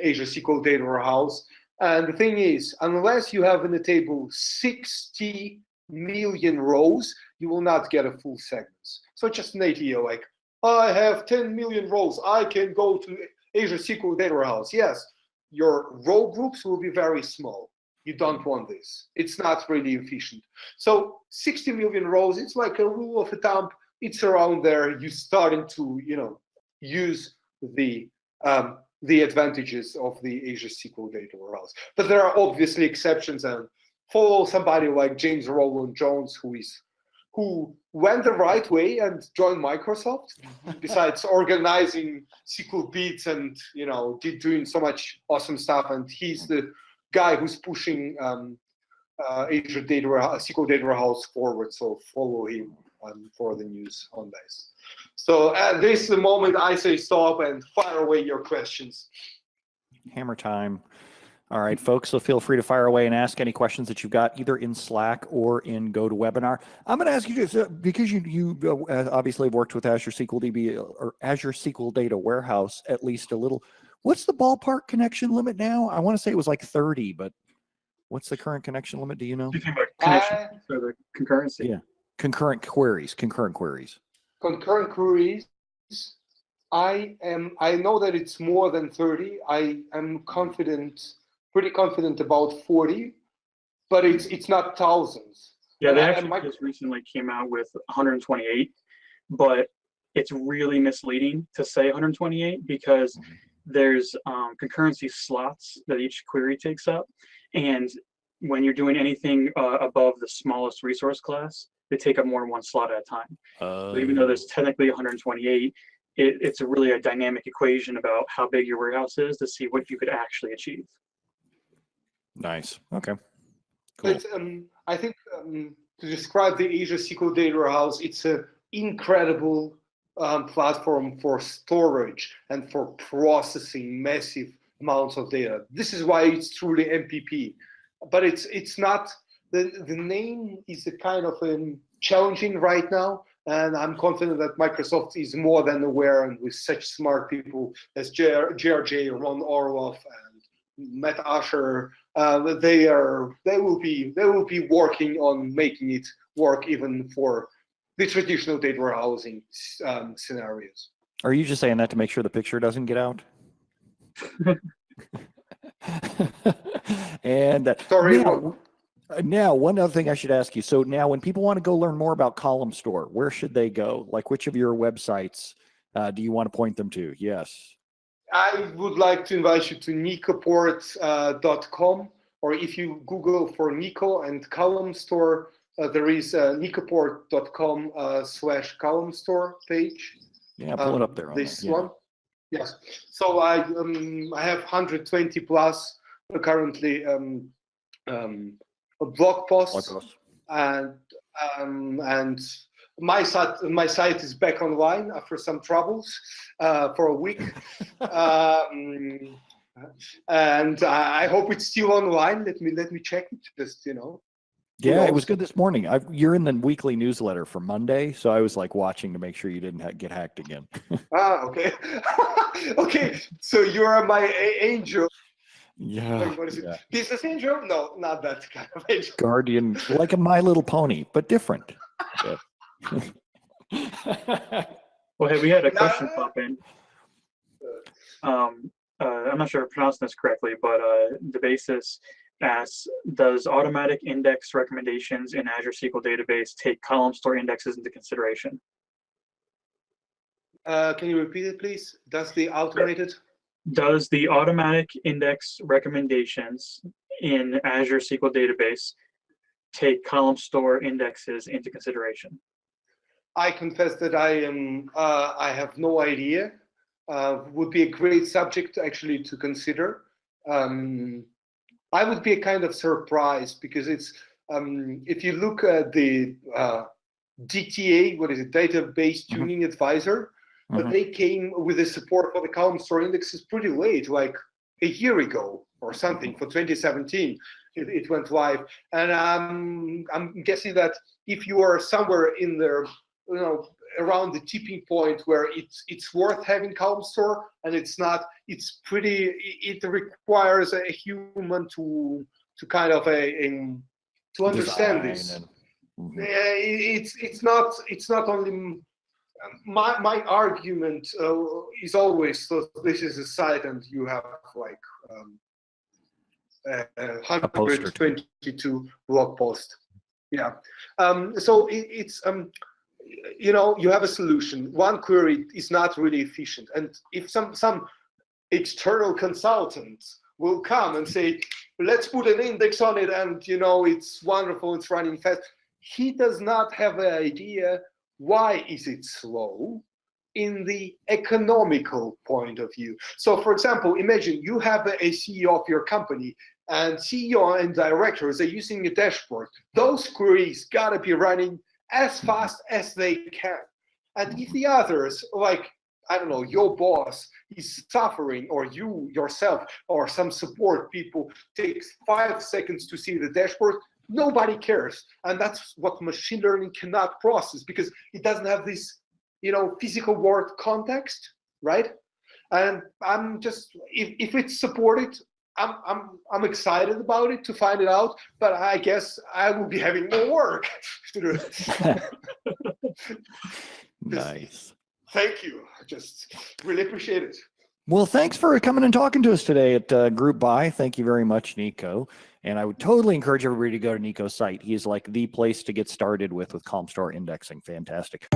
Azure SQL data warehouse. And the thing is, unless you have in the table 60 million rows, you will not get a full segment. So just an idea, like, I have 10 million rows, I can go to Azure SQL data warehouse. Yes, your row groups will be very small. You don't want this. It's not really efficient. So 60 million rows, it's like a rule of thumb. It's around there. You're starting to, use the advantages of the Azure SQL data warehouse. But there are obviously exceptions, and follow somebody like James Rowland Jones, who went the right way and joined Microsoft, besides organizing SQL beats and doing so much awesome stuff. And he's the guy who's pushing Azure SQL data warehouse forward. So follow him for the news on this. So at this moment, I say stop and fire away your questions. Hammer time. All right, folks, so feel free to fire away and ask any questions that you've got either in Slack or in GoToWebinar. I'm going to ask you this, because you obviously have worked with Azure SQL DB or Azure SQL Data Warehouse at least a little. What's the ballpark connection limit now? I want to say it was like 30, but what's the current connection limit? Do you know? Do you think about connection or the concurrency? Yeah, concurrent queries. Concurrent queries. I know that it's more than 30. I am pretty confident about 40, but it's not thousands. Yeah, they actually just recently came out with 128, but it's really misleading to say 128 because there's concurrency slots that each query takes up, and when you're doing anything above the smallest resource class, they take up more than one slot at a time. So even though there's technically 128, it's really a dynamic equation about how big your warehouse is to see what you could actually achieve. Nice. Okay. Cool. But, I think to describe the Azure SQL data warehouse, it's an incredible platform for storage and for processing massive amounts of data. This is why it's truly MPP. But it's not, the name is a kind of challenging right now, and I'm confident that Microsoft is more than aware, and with such smart people as JRJ, Ron Orloff, and Matt Asher, they will be working on making it work even for the traditional data warehousing scenarios. Are you just saying that to make sure the picture doesn't get out? And sorry. Now, one other thing I should ask you. So now, when people want to go learn more about Columnstore, where should they go? Like, which of your websites do you want to point them to? Yes. I would like to invite you to nikoport.com, or if you Google for Niko and Columnstore, there is a nikoport.com/Columnstore page. Yeah, pull it up there. This one. Yes. So I have 120 plus currently blog posts, and my site is back online after some troubles for a week, and I hope it's still online. Let me check it. Just Yeah, it was good this morning. You're in the weekly newsletter for Monday, so I was like watching to make sure you didn't get hacked again. Okay. Okay, so you are my angel. Yeah. What is it? Yeah. Business angel? No, not that kind of angel. Guardian, like a My Little Pony, but different. Yeah. Well, hey, we had a question pop in. I'm not sure if I'm pronouncing this correctly, but the basis asks, does automatic index recommendations in Azure SQL database take Columnstore indexes into consideration? Can you repeat it, please? Does the automatic index recommendations in Azure SQL database take Columnstore indexes into consideration? I confess that I have no idea. Would be a great subject actually to consider. I would be kind of surprised because it's if you look at the DTA, what is it, Database Tuning Advisor, they came with the support for the Columnstore indexes pretty late, like a year ago or something, for 2017, it went live. And I'm guessing that if you are somewhere in there, around the tipping point where it's worth having Columnstore and it's not, it requires a human to kind of to understand this. It's not only my argument is always, so this is a site and you have like 122 blog posts. Yeah. So it's you have a solution. One query is not really efficient, and if some external consultants will come and say, let's put an index on it, and it's wonderful, it's running fast, he does not have an idea why is it slow in the economical point of view. So for example, imagine you have a CEO of your company, and CEO and directors are using a dashboard. Those queries gotta be running as fast as they can. And if the others, like, I don't know, your boss is suffering, or you yourself or some support people takes 5 seconds to see the dashboard, nobody cares. And that's what machine learning cannot process, because it doesn't have this, physical world context, right? And I'm just, if it's supported, I'm excited about it to find it out, but I guess I will be having more work to do it. Nice. Thank you. I just really appreciate it. Well, thanks for coming and talking to us today at GroupBy. Thank you very much, Niko. And I would totally encourage everybody to go to Niko's site. He is like the place to get started with Columnstore indexing. Fantastic.